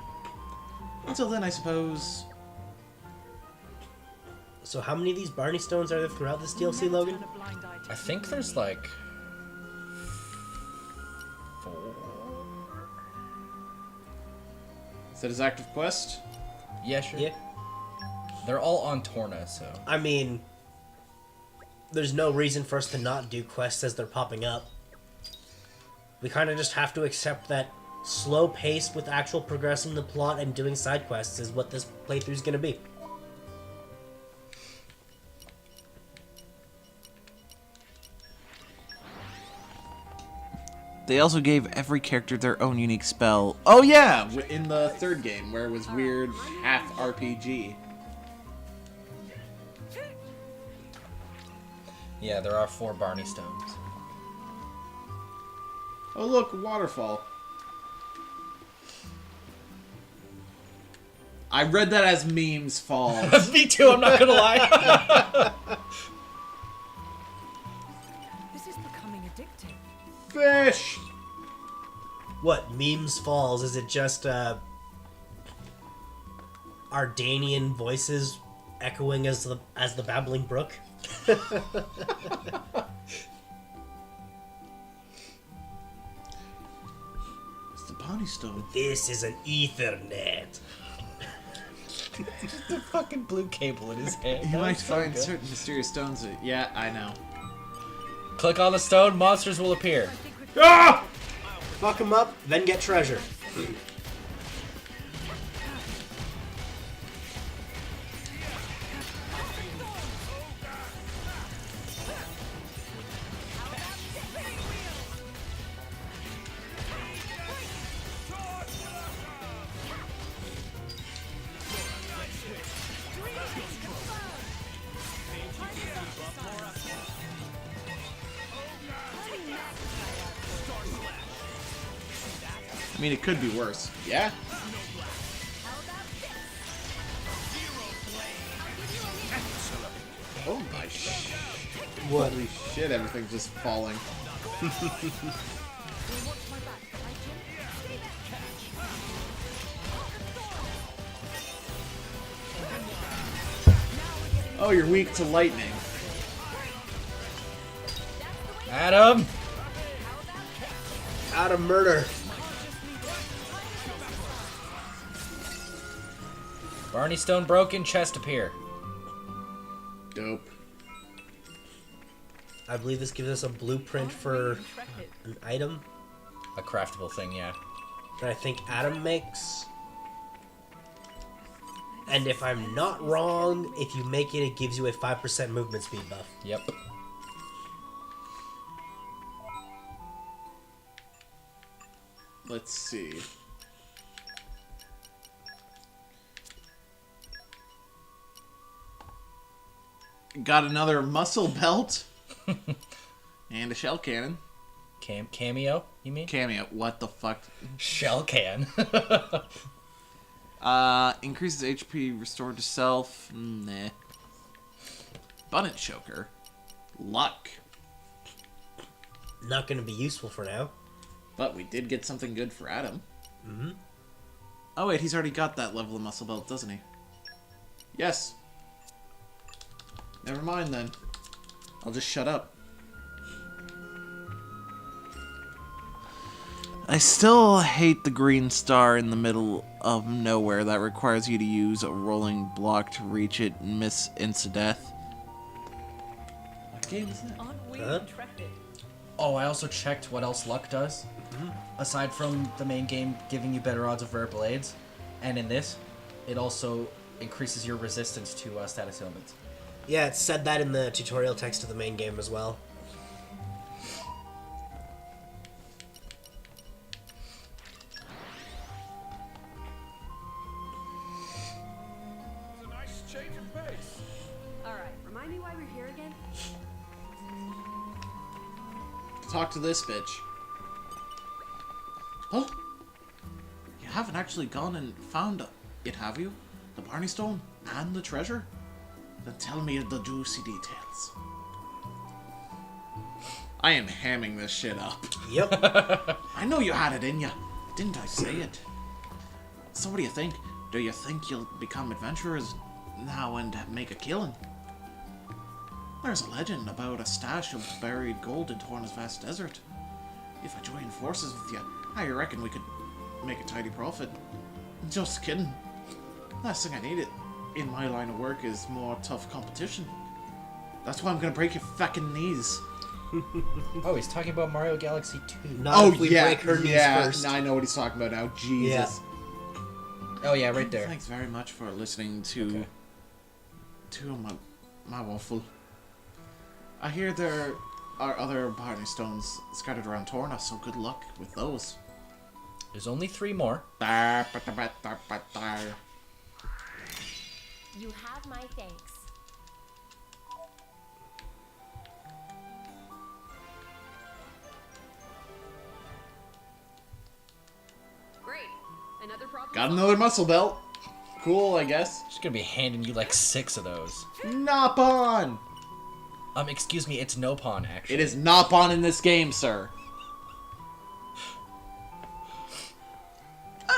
Until then, I suppose... So how many of these Barney Stones are there throughout this DLC, Logan? I think there's like 4. Is that his active quest? Yeah, sure. Yeah. They're all on Torna, so. I mean, there's no reason for us to not do quests as they're popping up. We kind of just have to accept that slow pace with actual progressing the plot and doing side quests is what this playthrough is going to be. They also gave every character their own unique spell. Oh yeah, in the 3rd game where it was weird half RPG. Yeah, there are 4 Barney Stones. Oh look, waterfall. I read that as memes falls. Me too, I'm not gonna lie. Fish! What, Memes Falls? Is it just, Ardanian voices echoing as the babbling brook? It's the Bonnie Stone. This is an Ethernet. Just the fucking blue cable in his hand. You That might was so find good. certain mysterious stones. Yeah, I know. Click on the stone, monsters will appear. Ah! Fuck him up, then get treasure. I mean, it could be worse. Yeah? Oh my What? Holy shit, everything's just falling. Oh, you're weak to lightning. Adam! Out of murder. Barney Stone broken, chest appear. Dope. I believe this gives us a blueprint for an item A craftable thing, yeah. that I think Adam makes. And if I'm not wrong, if you make it, it gives you a 5% movement speed buff. Yep. Let's see. Got another muscle belt. And a shell cannon. Cameo, you mean? Cameo. What the fuck? Shell can. Increases HP restored to self. Nah. Bunnet choker. Luck. Not going to be useful for now. But we did get something good for Adam. Mm-hmm. Oh wait, he's already got that level of muscle belt, doesn't he? Yes. Never mind then. I'll just shut up. I still hate the green star in the middle of nowhere that requires you to use a rolling block to reach it and miss insta-death. What game is that? Aren't we Huh? intrepid? Oh, I also checked what else luck does. Aside from the main game giving you better odds of rare blades, and in this, it also increases your resistance to status ailments. Yeah, it said that in the tutorial text of the main game as well. It's a nice change of pace. Alright, remind me why we're here again? Talk to this bitch. Huh? You haven't actually gone and found it, have you? The Barney Stone and the treasure? Then tell me the juicy details. I am hamming this shit up. Yep. I know you had it in you. Didn't I say it? So what do you think? Do you think you'll become adventurers now and make a killing? There's a legend about a stash of buried gold in Torna's vast desert. If I join forces with you, I reckon we could make a tidy profit. Just kidding. Last thing I need in my line of work is more tough competition. That's why I'm gonna break your fucking knees. Oh, he's talking about Mario Galaxy 2. Not if we break her knees first. I know what he's talking about now. Jesus. Oh yeah, right there. Thanks very much for listening to my waffle. I hear there are other Barney Stones scattered around Torna, so good luck with those. There's only 3 more. You have my thanks. Great. Another problem. Got another muscle belt. Cool, I guess. She's gonna be handing you like 6 of those. Nopon! Excuse me, it's Nopon, actually. It is Nopon in this game, sir.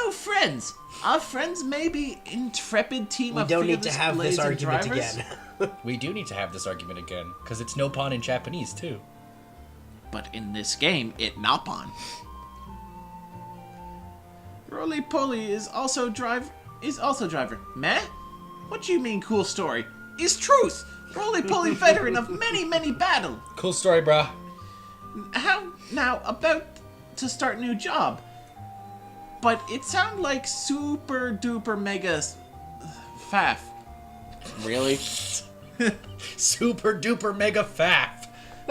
No, friends! Our friends may be intrepid team We of don't need to fearless have this blazing argument drivers, again. We do need to have this argument again, because it's Nopon in Japanese, too. but in this game, it Napon. Roly Poly is also driver. Meh? What you mean, cool story? Is truth! Roly Poly veteran of many battle. Cool story, brah. How now about to start new job? But it sound like super duper mega faff. Really? Super duper mega faff.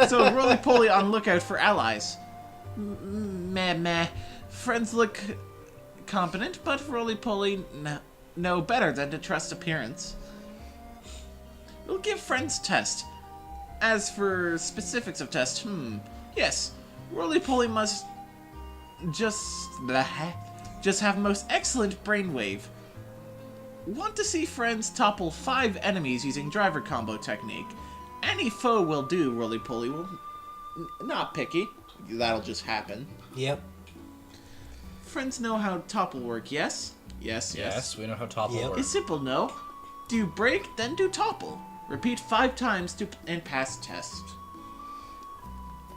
So Roly Poly on lookout for allies. Meh. Friends look competent, but Roly Poly know better than to trust appearance. We'll give friends test. As for specifics of test, yes, Roly Poly must just have most excellent brainwave. Want to see friends topple 5 enemies using driver combo technique. Any foe will do, Roly Poly will. Not picky. That'll just happen. Yep. Friends know how topple work, yes? Yes, we know how topple works. It's simple, no? Do break, then do topple. Repeat 5 times and pass test.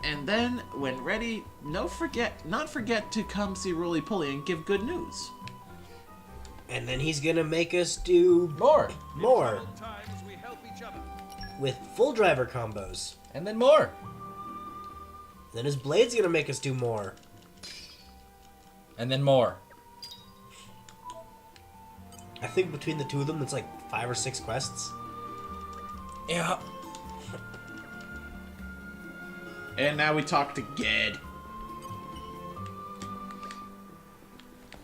And then, when ready, not forget to come see Roly Poly and give good news. And then he's gonna make us do More. Times we help each other. with full driver combos. And then more. Then his blade's gonna make us do more. And then more. I think between the two of them, it's like 5 or 6 quests. Yeah. And now we talk to Ged.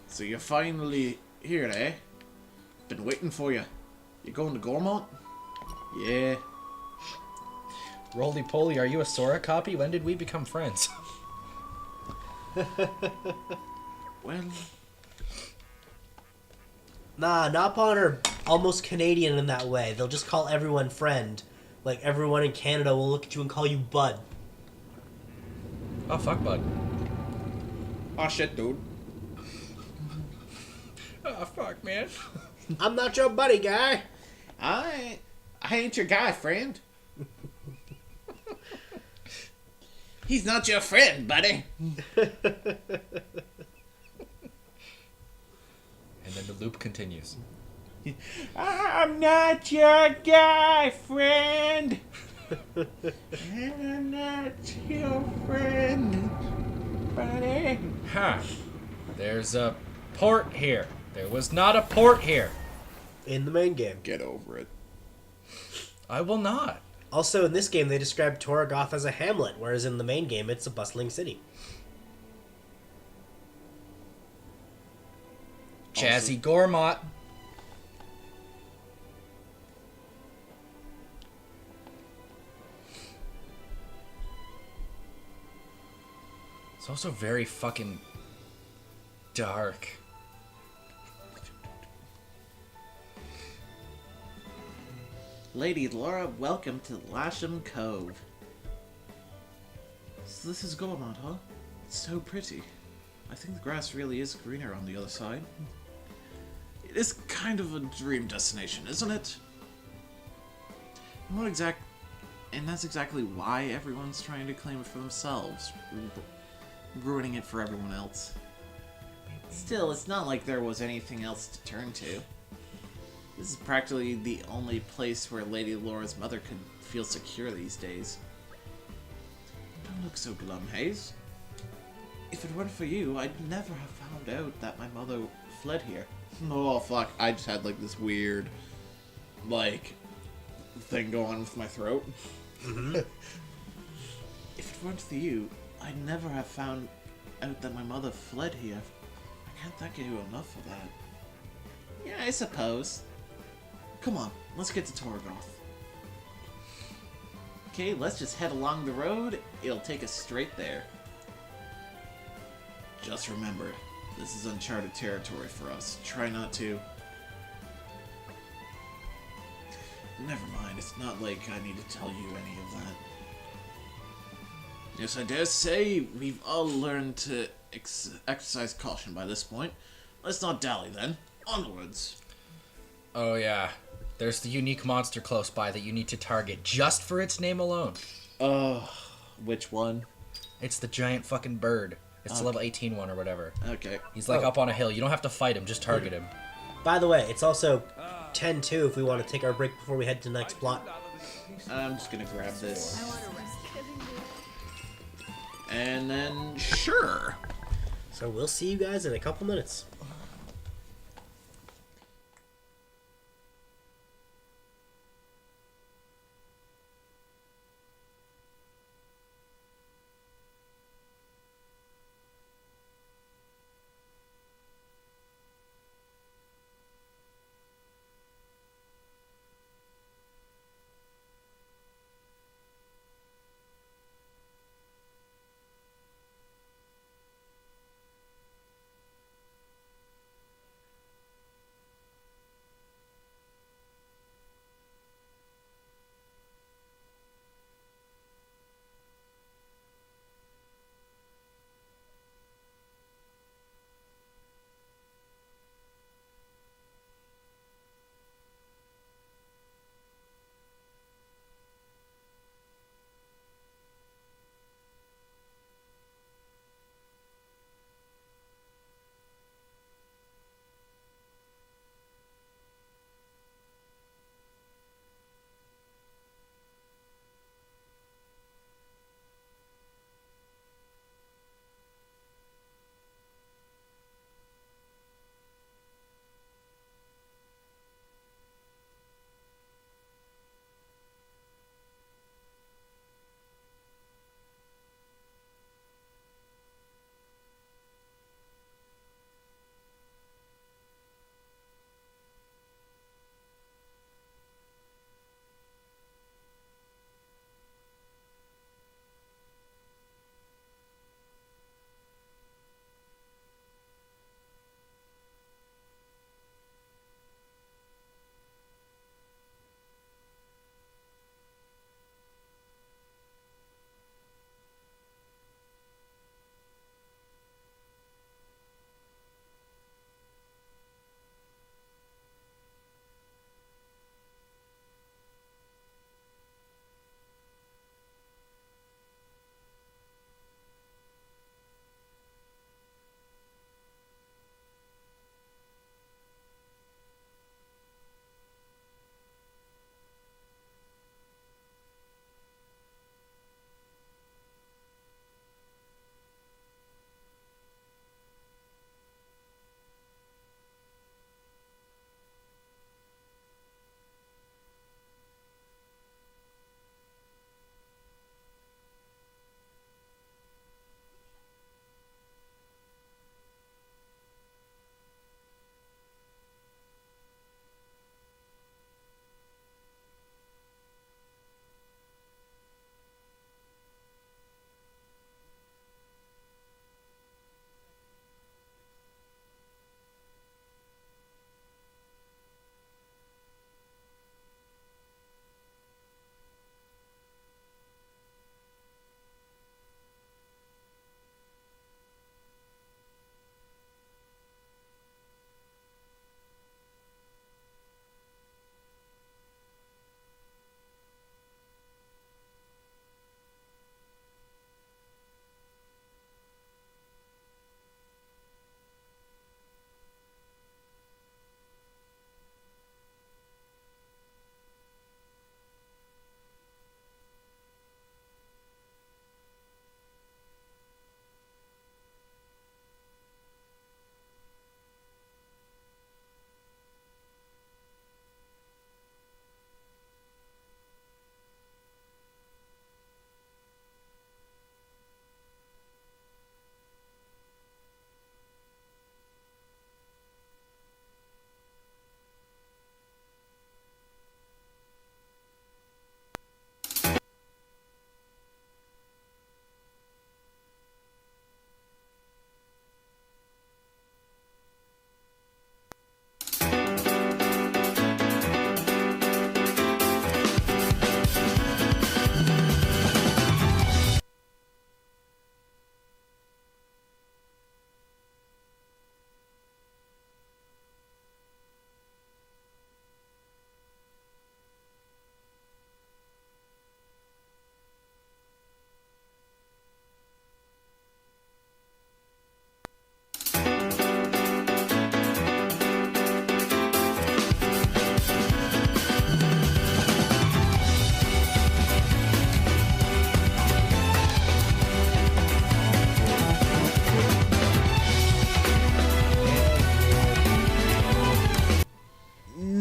So you're finally here, eh? Been waiting for you. You going to Gormont? Yeah. Roly Poly, are you a Sora copy? When did we become friends? Well... Nah, Nopon are almost Canadian in that way. They'll just call everyone friend. Like, everyone in Canada will look at you and call you bud. Oh, fuck, bud. Oh shit, dude. Oh, fuck, man. I'm not your buddy, guy. I ain't your guy, friend. He's not your friend, buddy. And then the loop continues. I'm not your guy, friend. I'm not your friend, buddy. Huh. There's a port here. There was not a port here. In the main game. Get over it. I will not. Also, in this game, they describe Torgoth as a hamlet, whereas in the main game, it's a bustling city. Jazzy Gormott. It's also very fucking dark. Lady Laura, welcome to Lasham Cove. So this is Gormont, huh? It's so pretty. I think the grass really is greener on the other side. It is kind of a dream destination, isn't it? And that's exactly why everyone's trying to claim it for themselves, ruining it for everyone else. Still, it's not like there was anything else to turn to. This is practically the only place where Lady Laura's mother could feel secure these days. Don't look so glum, Hayes. If it weren't for you, I'd never have found out that my mother fled here. Oh, fuck. I just had, like, this weird, like, thing going on with my throat. Mm-hmm. If it weren't for you, I'd never have found out that my mother fled here. I can't thank you enough for that. Yeah, I suppose. Come on, let's get to Torgoth. Okay, let's just head along the road. It'll take us straight there. Just remember, this is uncharted territory for us. Try not to... Never mind, it's not like I need to tell you any of that. Yes, I dare say we've all learned to exercise caution by this point. Let's not dally then. Onwards. Oh yeah. There's the unique monster close by that you need to target just for its name alone. Which one? It's the giant fucking bird. It's the level 18 one or whatever. Okay. He's like up on a hill. You don't have to fight him, just target him. By the way, it's also 10-2 if we want to take our break before we head to the next plot. I'm just gonna grab this. And then, sure. So we'll see you guys in a couple minutes.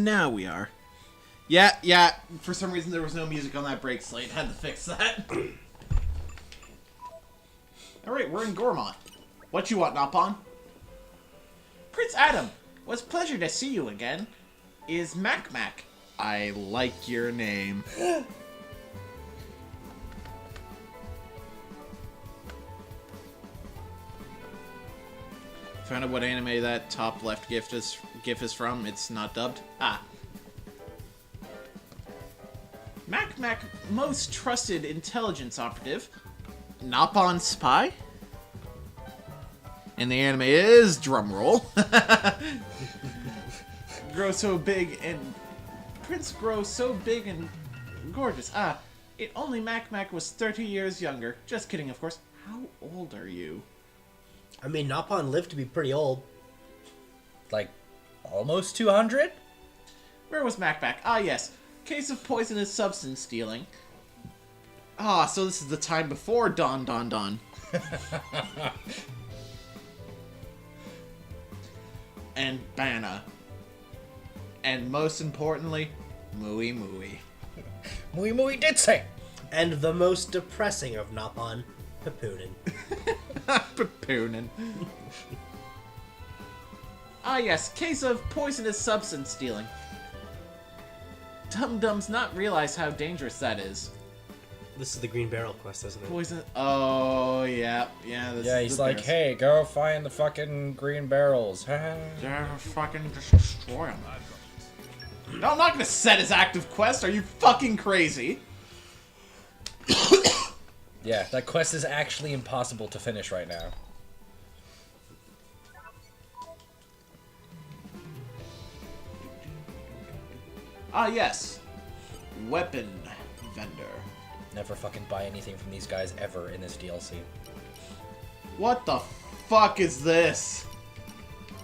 Now we are. Yeah. For some reason there was no music on that break slate. Had to fix that. Alright, we're in Gormont. What you want, Napon? Prince Adam, was pleasure to see you again. Is Mac Mac? I like your name. Found out what anime that top left GIF is from. It's not dubbed. Ah. Mac Mac, most trusted intelligence operative. Napon spy? And the anime is drumroll. Grow so big and Prince grows so big and gorgeous. Ah, it only Mac Mac was 30 years younger. Just kidding, of course. How old are you? I mean, Napon lived to be pretty old. Like, almost 200? Where was Mac Mac? Ah, yes. Case of poisonous substance stealing. Ah, so this is the time before Don. And Banna. And most importantly, Mooey Mooey. Mooey Mooey did say. And the most depressing of Napon, Papoonin. Papoonin. Ah yes, case of poisonous substance stealing. Dum-Dums not realize how dangerous that is. This is the Green Barrel quest, isn't it? Poison. Oh, yeah. Yeah, this is he's the like, best. hey, go find the fucking green barrels. Yeah, fucking just destroy them. No, I'm not gonna set his active quest. Are you fucking crazy? Yeah, that quest is actually impossible to finish right now. Ah, yes. Weapon vendor. Never fucking buy anything from these guys ever in this DLC. What the fuck is this?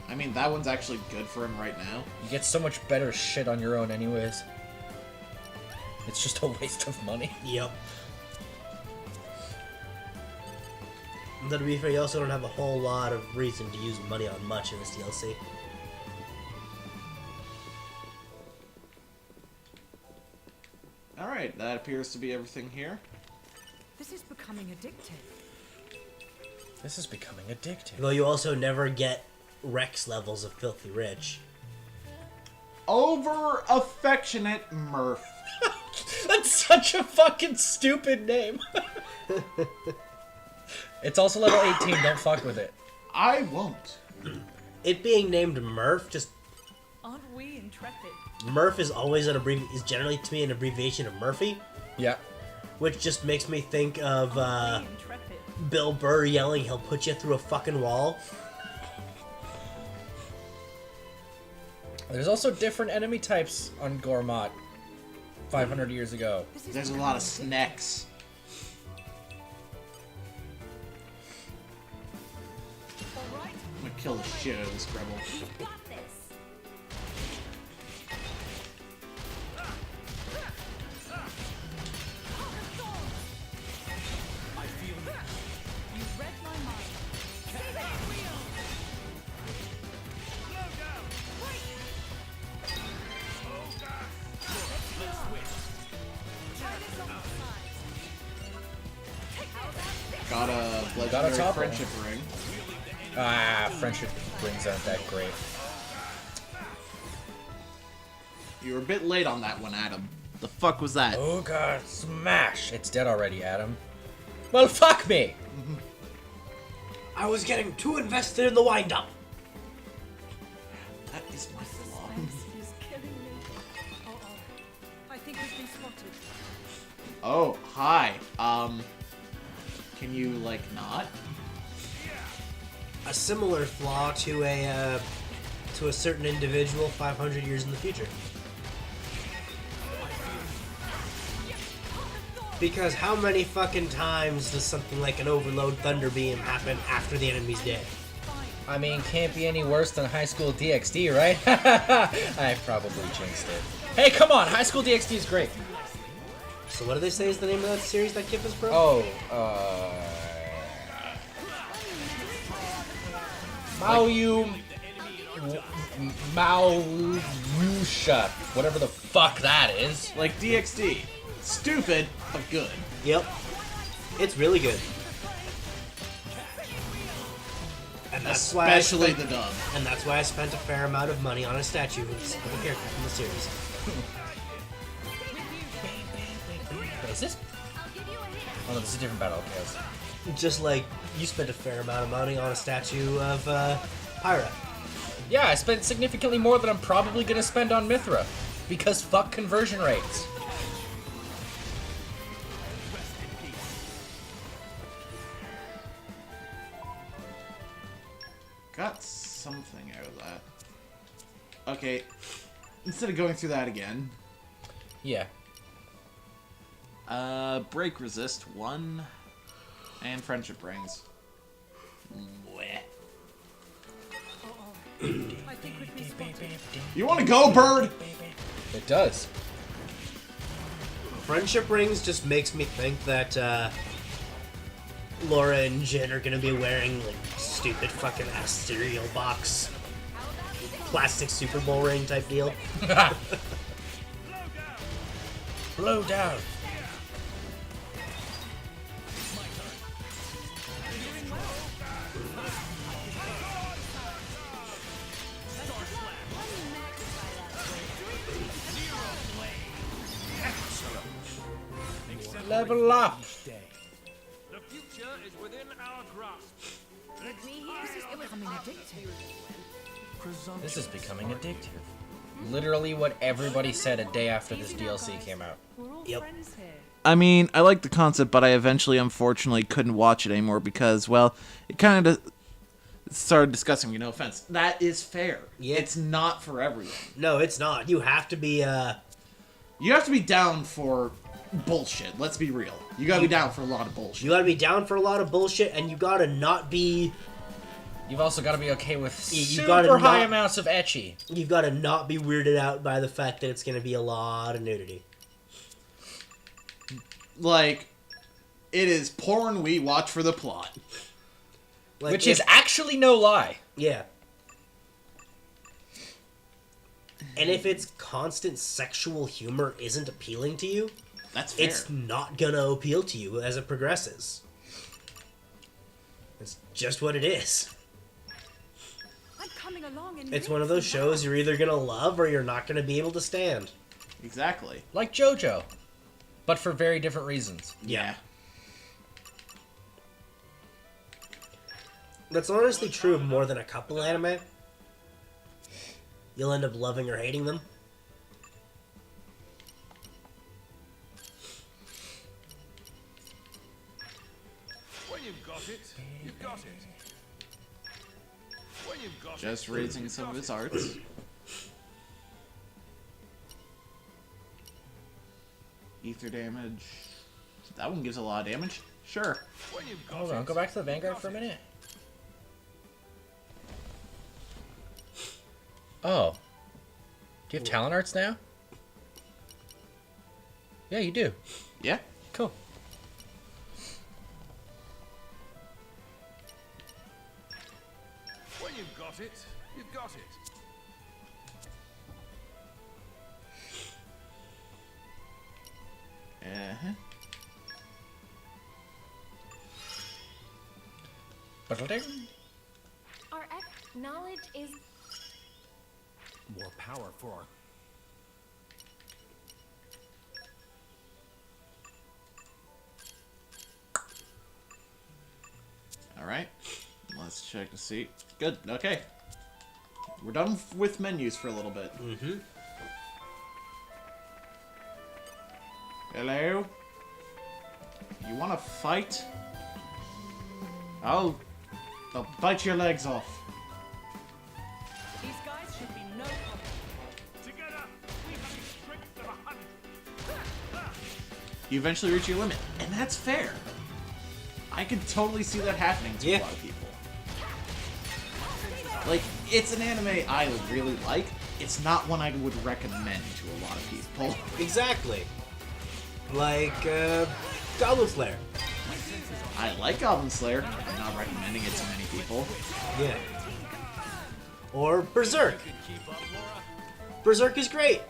I mean, that one's actually good for him right now. You get so much better shit on your own anyways. It's just a waste of money. Yep. And then to be fair, you also don't have a whole lot of reason to use money on much in this DLC. Alright, that appears to be everything here. This is becoming addictive. This is becoming addictive. Though you also never get Rex levels of Filthy Rich. Over affectionate Murph. That's such a fucking stupid name. It's also level 18, don't fuck with it. I won't. It being named Murph, just... Aren't we intrepid? Murph is always is generally to me an abbreviation of Murphy. Yeah. Which just makes me think of Bill Burr yelling, he'll put you through a fucking wall. There's also different enemy types on Gormott 500 years ago. There's a lot of snacks. I'm gonna kill the shit out of this rebel. Got a legendary topple. friendship ring. Ah, friendship rings aren't that great. You were a bit late on that one, Adam. The fuck was that? Oh god, smash! It's dead already, Adam. Well, fuck me! I was getting too invested in the wind-up. That is my flaw. He's killing me. I think he's been spotted. Oh, hi. Can you, like, not? A similar flaw to a certain individual 500 years in the future. Because how many fucking times does something like an overload thunder beam happen after the enemy's dead? I mean, can't be any worse than High School DxD, right? I probably jinxed it. Hey, come on! High School DxD is great! So what do they say is the name of that series that Kip is from? Oh, Maoyu Mausha, whatever the fuck that is. Like DXD. Stupid, but good. Yep. It's really good. And that's Especially the dub. And that's why I spent a fair amount of money on a statue of a character from the series. Wait, is this? Oh no, this is a different battle. Okay. Just like you spent a fair amount of money on a statue of Pyra. Yeah, I spent significantly more than I'm probably gonna spend on Mythra. Because fuck conversion rates. Got something out of that. Okay, instead of going through that again. Yeah. Break resist 1, and friendship rings. Mwah. You want to go, bird? It does. Friendship rings just makes me think that Laura and Jin are gonna be wearing like stupid fucking ass cereal box plastic Super Bowl ring type deal. Blow down. Level up. The future is within our grasp. This is becoming addictive. Literally what everybody said a day after this DLC came out. Yep. I mean, I like the concept, but I eventually, unfortunately, couldn't watch it anymore because, well, it kind of started discussing me. No offense. That is fair. Yeah. It's not for everyone. No, it's not. You have to be You have to be down for bullshit. Let's be real. You gotta be down for a lot of bullshit. you gotta be down for a lot of bullshit, and you gotta not be. You've also got to be okay with You gotta super high not- amounts of ecchi. You've got to not be weirded out by the fact that it's gonna be a lot of nudity. Like, it is porn we watch for the plot. Like, Which is actually no lie. Yeah. And if its constant sexual humor isn't appealing to you, That's fair. it's not gonna appeal to you as it progresses. It's just what it is. I'm coming along in It's one of those shows you're either gonna love or you're not gonna be able to stand. Exactly. Like JoJo. But for very different reasons. Yeah. That's honestly true of more than a couple anime. You'll end up loving or hating them. When you've got it, you've got it. When you've got Just it, raising you've some got of his it. arts. Ether damage. That one gives a lot of damage. Sure. When you've got Hold on, it, go back to the you've Vanguard got for a it. minute. Oh. Do you have talent arts now? Yeah, you do. Yeah. Cool. When you've got it, you've got it. Uh-huh. Our knowledge is More power for our... Alright. Let's check to see. Good. Okay. We're done with menus for a little bit. Mm-hmm. Hello? You wanna fight? I'll bite your legs off. These guys should be no problem. Together, we have the strength of 100. You eventually reach your limit, and that's fair. I can totally see that happening to a lot of people. Like, it's an anime I really like. It's not one I would recommend to a lot of people. Exactly. Like, Goblin Slayer. I like Goblin Slayer. I'm not recommending it to many people. Yeah. Or Berserk. Berserk is great,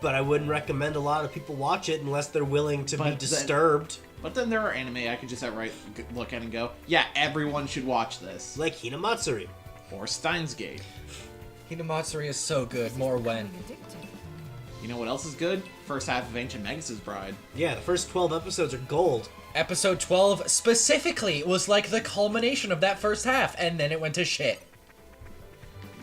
but I wouldn't recommend a lot of people watch it unless they're willing to be disturbed. But then there are anime I could just outright look at and go, yeah, everyone should watch this. Like Hinamatsuri. Or Steins Gate. Hinamatsuri is so good. More when. You know what else is good? First half of Ancient Magus' Bride. Yeah, the first 12 episodes are gold. Episode 12 specifically was like the culmination of that first half, and then it went to shit.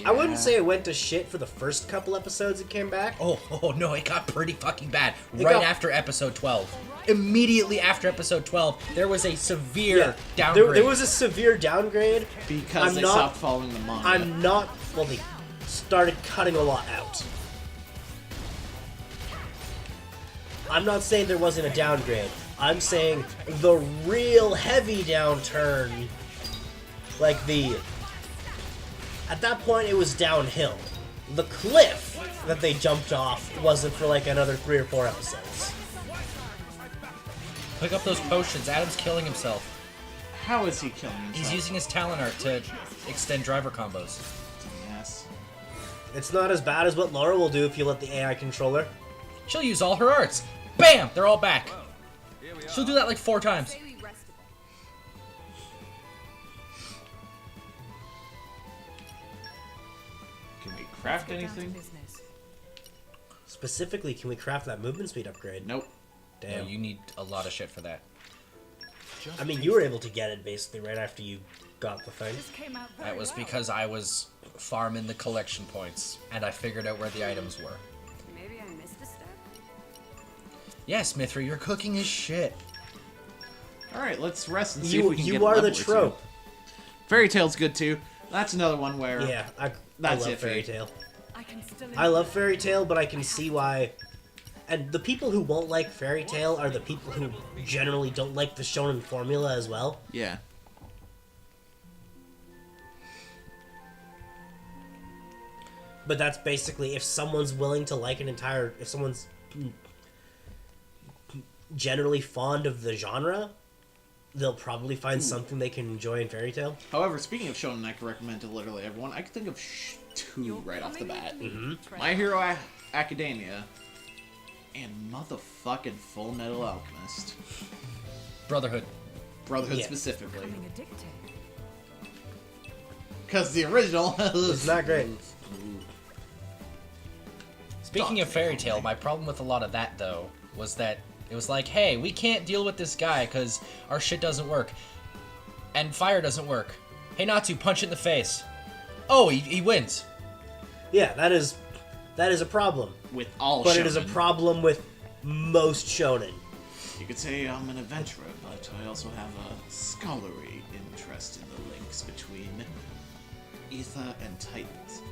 I wouldn't say it went to shit for the first couple episodes it came back. Oh no, it got pretty fucking bad. After episode 12. Immediately after episode 12, there was a severe downgrade. There was a severe downgrade. Because they stopped following the manga. They started cutting a lot out. I'm not saying there wasn't a downgrade. I'm saying the real heavy downturn, at that point it was downhill. The cliff that they jumped off wasn't for like another 3 or 4 episodes. Pick up those potions. Adam's killing himself. How is he killing himself? He's using his talent art to extend driver combos. Yes. It's not as bad as what Laura will do if you let the AI control her. She'll use all her arts. Bam! They're all back. She'll do that like 4 times. Can we craft anything? Specifically, can we craft that movement speed upgrade? Nope. Damn. No, you need a lot of shit for that. I mean, you were able to get it basically right after you got the thing. That was because I was farming the collection points, and I figured out where the items were. Maybe I missed a step. Yes, Mythra, your cooking is shit. Alright, let's rest and see if we can get You are the level or trope. 2. Fairy Tail's good too. That's another one where... Yeah, I that's love iffy. Fairy Tail. I love Fairy Tail, but I can see why. And the people who won't like Fairy Tail are the people who generally don't like the shonen formula as well. Yeah. But that's basically if someone's willing to like if someone's generally fond of the genre, they'll probably find something they can enjoy in Fairy Tail. However, speaking of shonen I can recommend to literally everyone, I can think of 2 right off the bat. My Hero Academia and motherfucking Full Metal Alchemist. Brotherhood. Brotherhood specifically. Because the original is not great. Speaking of Fairy Tail, my problem with a lot of that, though, was that it was like, hey, we can't deal with this guy because our shit doesn't work. And fire doesn't work. Hey, Natsu, punch it in the face. Oh, he wins. Yeah, that is a problem. With all But shonen. it is a problem with most shonen. You could say I'm an adventurer, but I also have a scholarly interest in the links between Ether and Titans.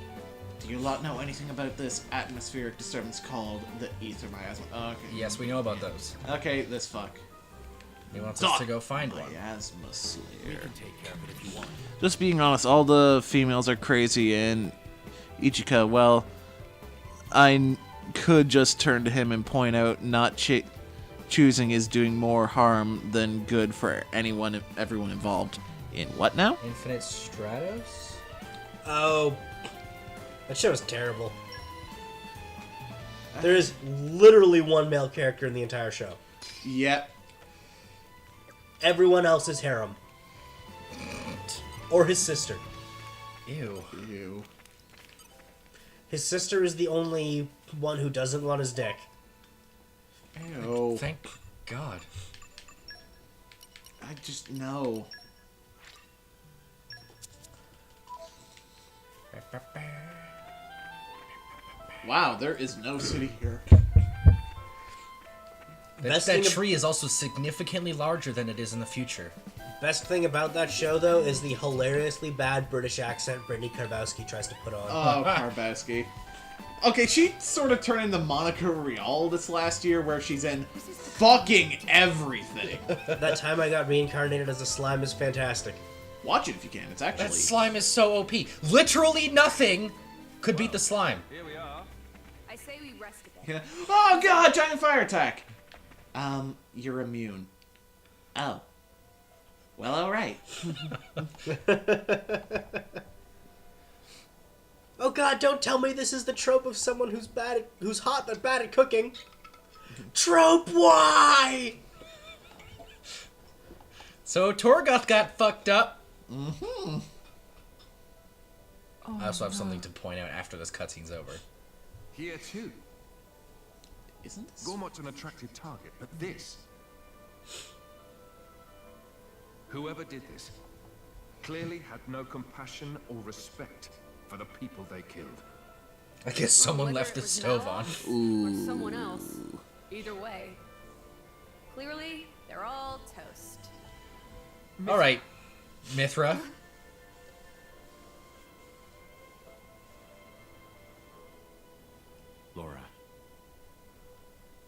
Do you lot know anything about this atmospheric disturbance called the Ether miasma? Okay. Yes, we know about those. Okay, this fuck. He wants us to go find one. Miasma Slayer. We can take care of it if you want. Just being honest, all the females are crazy, and Ichika, well, I could just turn to him and point out not choosing is doing more harm than good for everyone involved. In what now? Infinite Stratos? Oh, that show is terrible. There is literally one male character in the entire show. Yep. Everyone else is harem. Or his sister. Ew. Ew. His sister is the only one who doesn't want his dick. Ew. Thank God. I just know. Wow, there is no city here. That tree is also significantly larger than it is in the future. Best thing about that show, though, is the hilariously bad British accent Brittany Karbowski tries to put on. Oh, Karbowski. Okay, she sort of turned into Monica Rial this last year, where she's in fucking everything. That time I got reincarnated as a slime is fantastic. Watch it if you can. It's actually... That slime is so OP. Literally nothing could beat the slime. Here we are. I say we rest a bit. Yeah. Oh god, giant fire attack! You're immune. Oh. Well, alright. Oh god, don't tell me this is the trope of someone who's hot but bad at cooking. Trope, why? So Torgoth got fucked up. Mm-hmm. Oh, I also have something to point out after this cutscene's over. Here too. Isn't this? Gormot's an attractive target, but this... Whoever did this clearly had no compassion or respect for the people they killed. I guess someone Whether left it the was stove Noah on. Or someone else. Either way. Clearly, they're all toast. Alright, Mythra. Laura.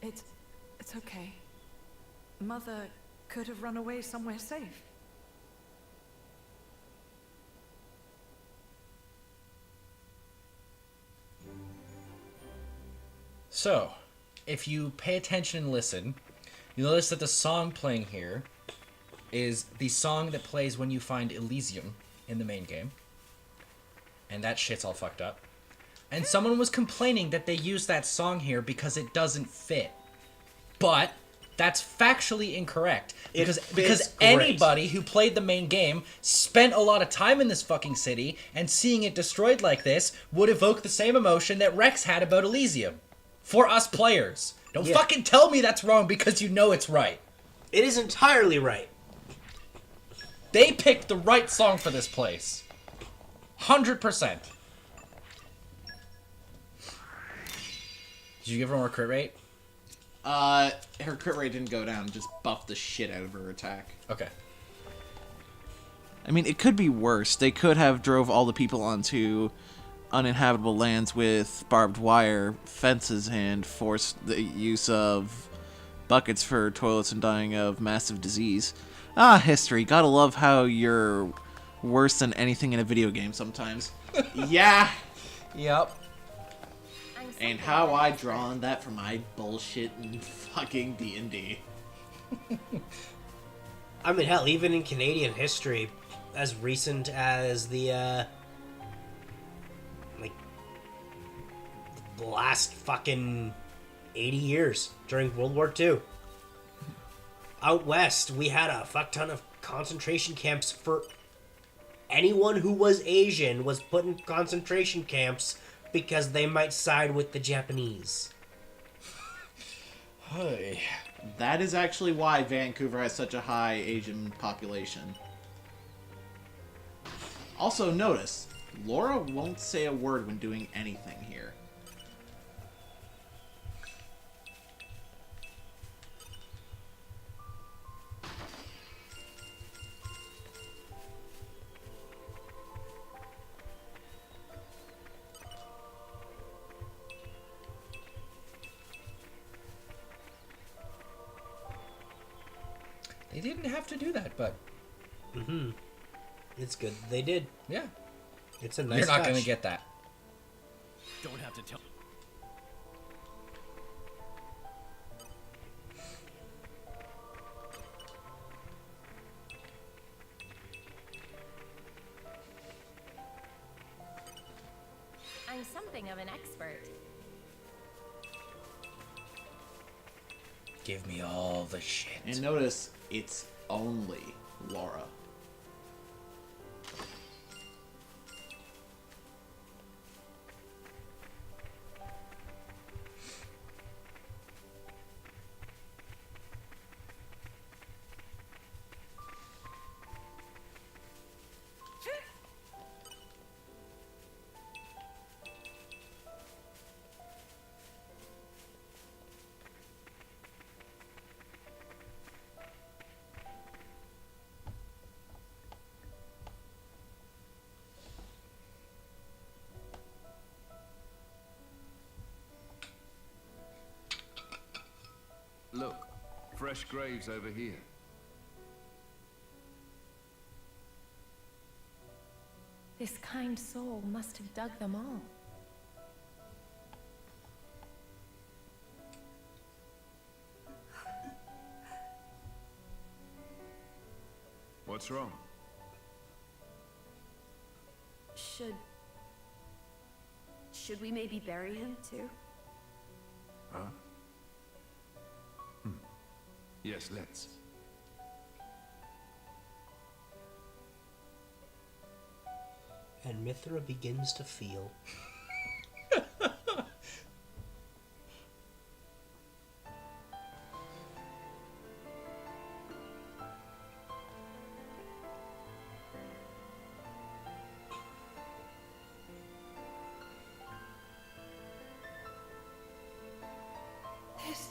It's okay. Mother could have run away somewhere safe. So, if you pay attention and listen, you'll notice that the song playing here is the song that plays when you find Elysium in the main game. And that shit's all fucked up. And someone was complaining that they used that song here because it doesn't fit. But that's factually incorrect. Because anybody who played the main game spent a lot of time in this fucking city, and seeing it destroyed like this would evoke the same emotion that Rex had about Elysium. For us players. Don't fucking tell me that's wrong because you know it's right. It is entirely right. They picked the right song for this place. 100%. Did you give her more crit rate? Her crit rate didn't go down, just buffed the shit out of her attack. Okay. I mean, it could be worse. They could have drove all the people onto uninhabitable lands with barbed wire fences and forced the use of buckets for toilets and dying of massive disease. Ah, history. Gotta love how you're worse than anything in a video game sometimes. Yeah. Yep. And how I draw on that for my bullshit and fucking D&D. I mean, hell, even in Canadian history, as recent as the last fucking 80 years during World War II. Out west, we had a fuck ton of concentration camps for anyone who was Asian was put in concentration camps because they might side with the Japanese. Hey. That is actually why Vancouver has such a high Asian population. Also, notice, Laura won't say a word when doing anything here. They didn't have to do that, but... Mm-hmm. It's good they did. Yeah. It's a nice You're not touch. going to get that. Don't have to tell. I'm something of an expert. Give me all the shit. And notice, it's only Laura. Look, fresh graves over here. This kind soul must have dug them all. What's wrong? Should Should we maybe bury him too? Huh? Yes, let's. And Mythra begins to feel. This...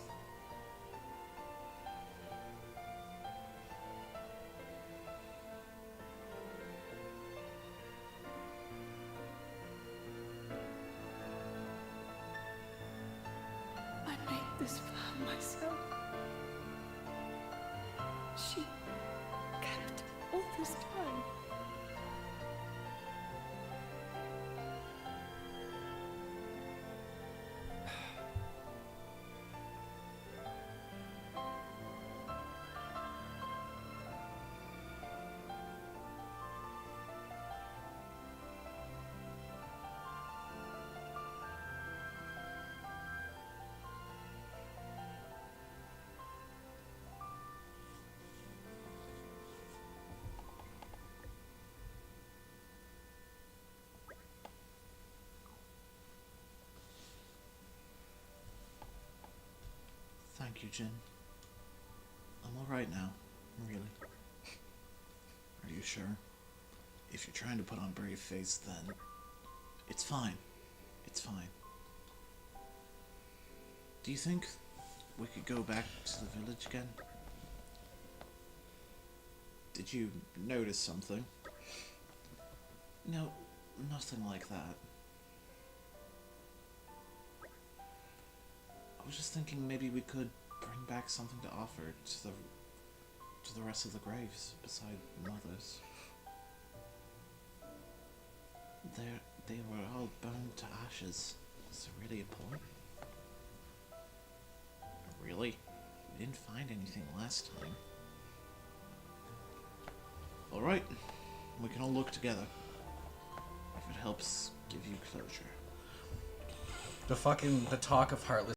I made this vow myself. She kept all this time. Thank you, Jin. I'm alright now. Really. Are you sure? If you're trying to put on a brave face, then... It's fine. It's fine. Do you think we could go back to the village again? Did you notice something? No, nothing like that. I was just thinking maybe we could bring back something to offer to the rest of the graves beside Mother's. They were all burned to ashes. Is there really a point? Really? We didn't find anything last time. Alright, we can all look together. If it helps give you closure. The talk of Heartless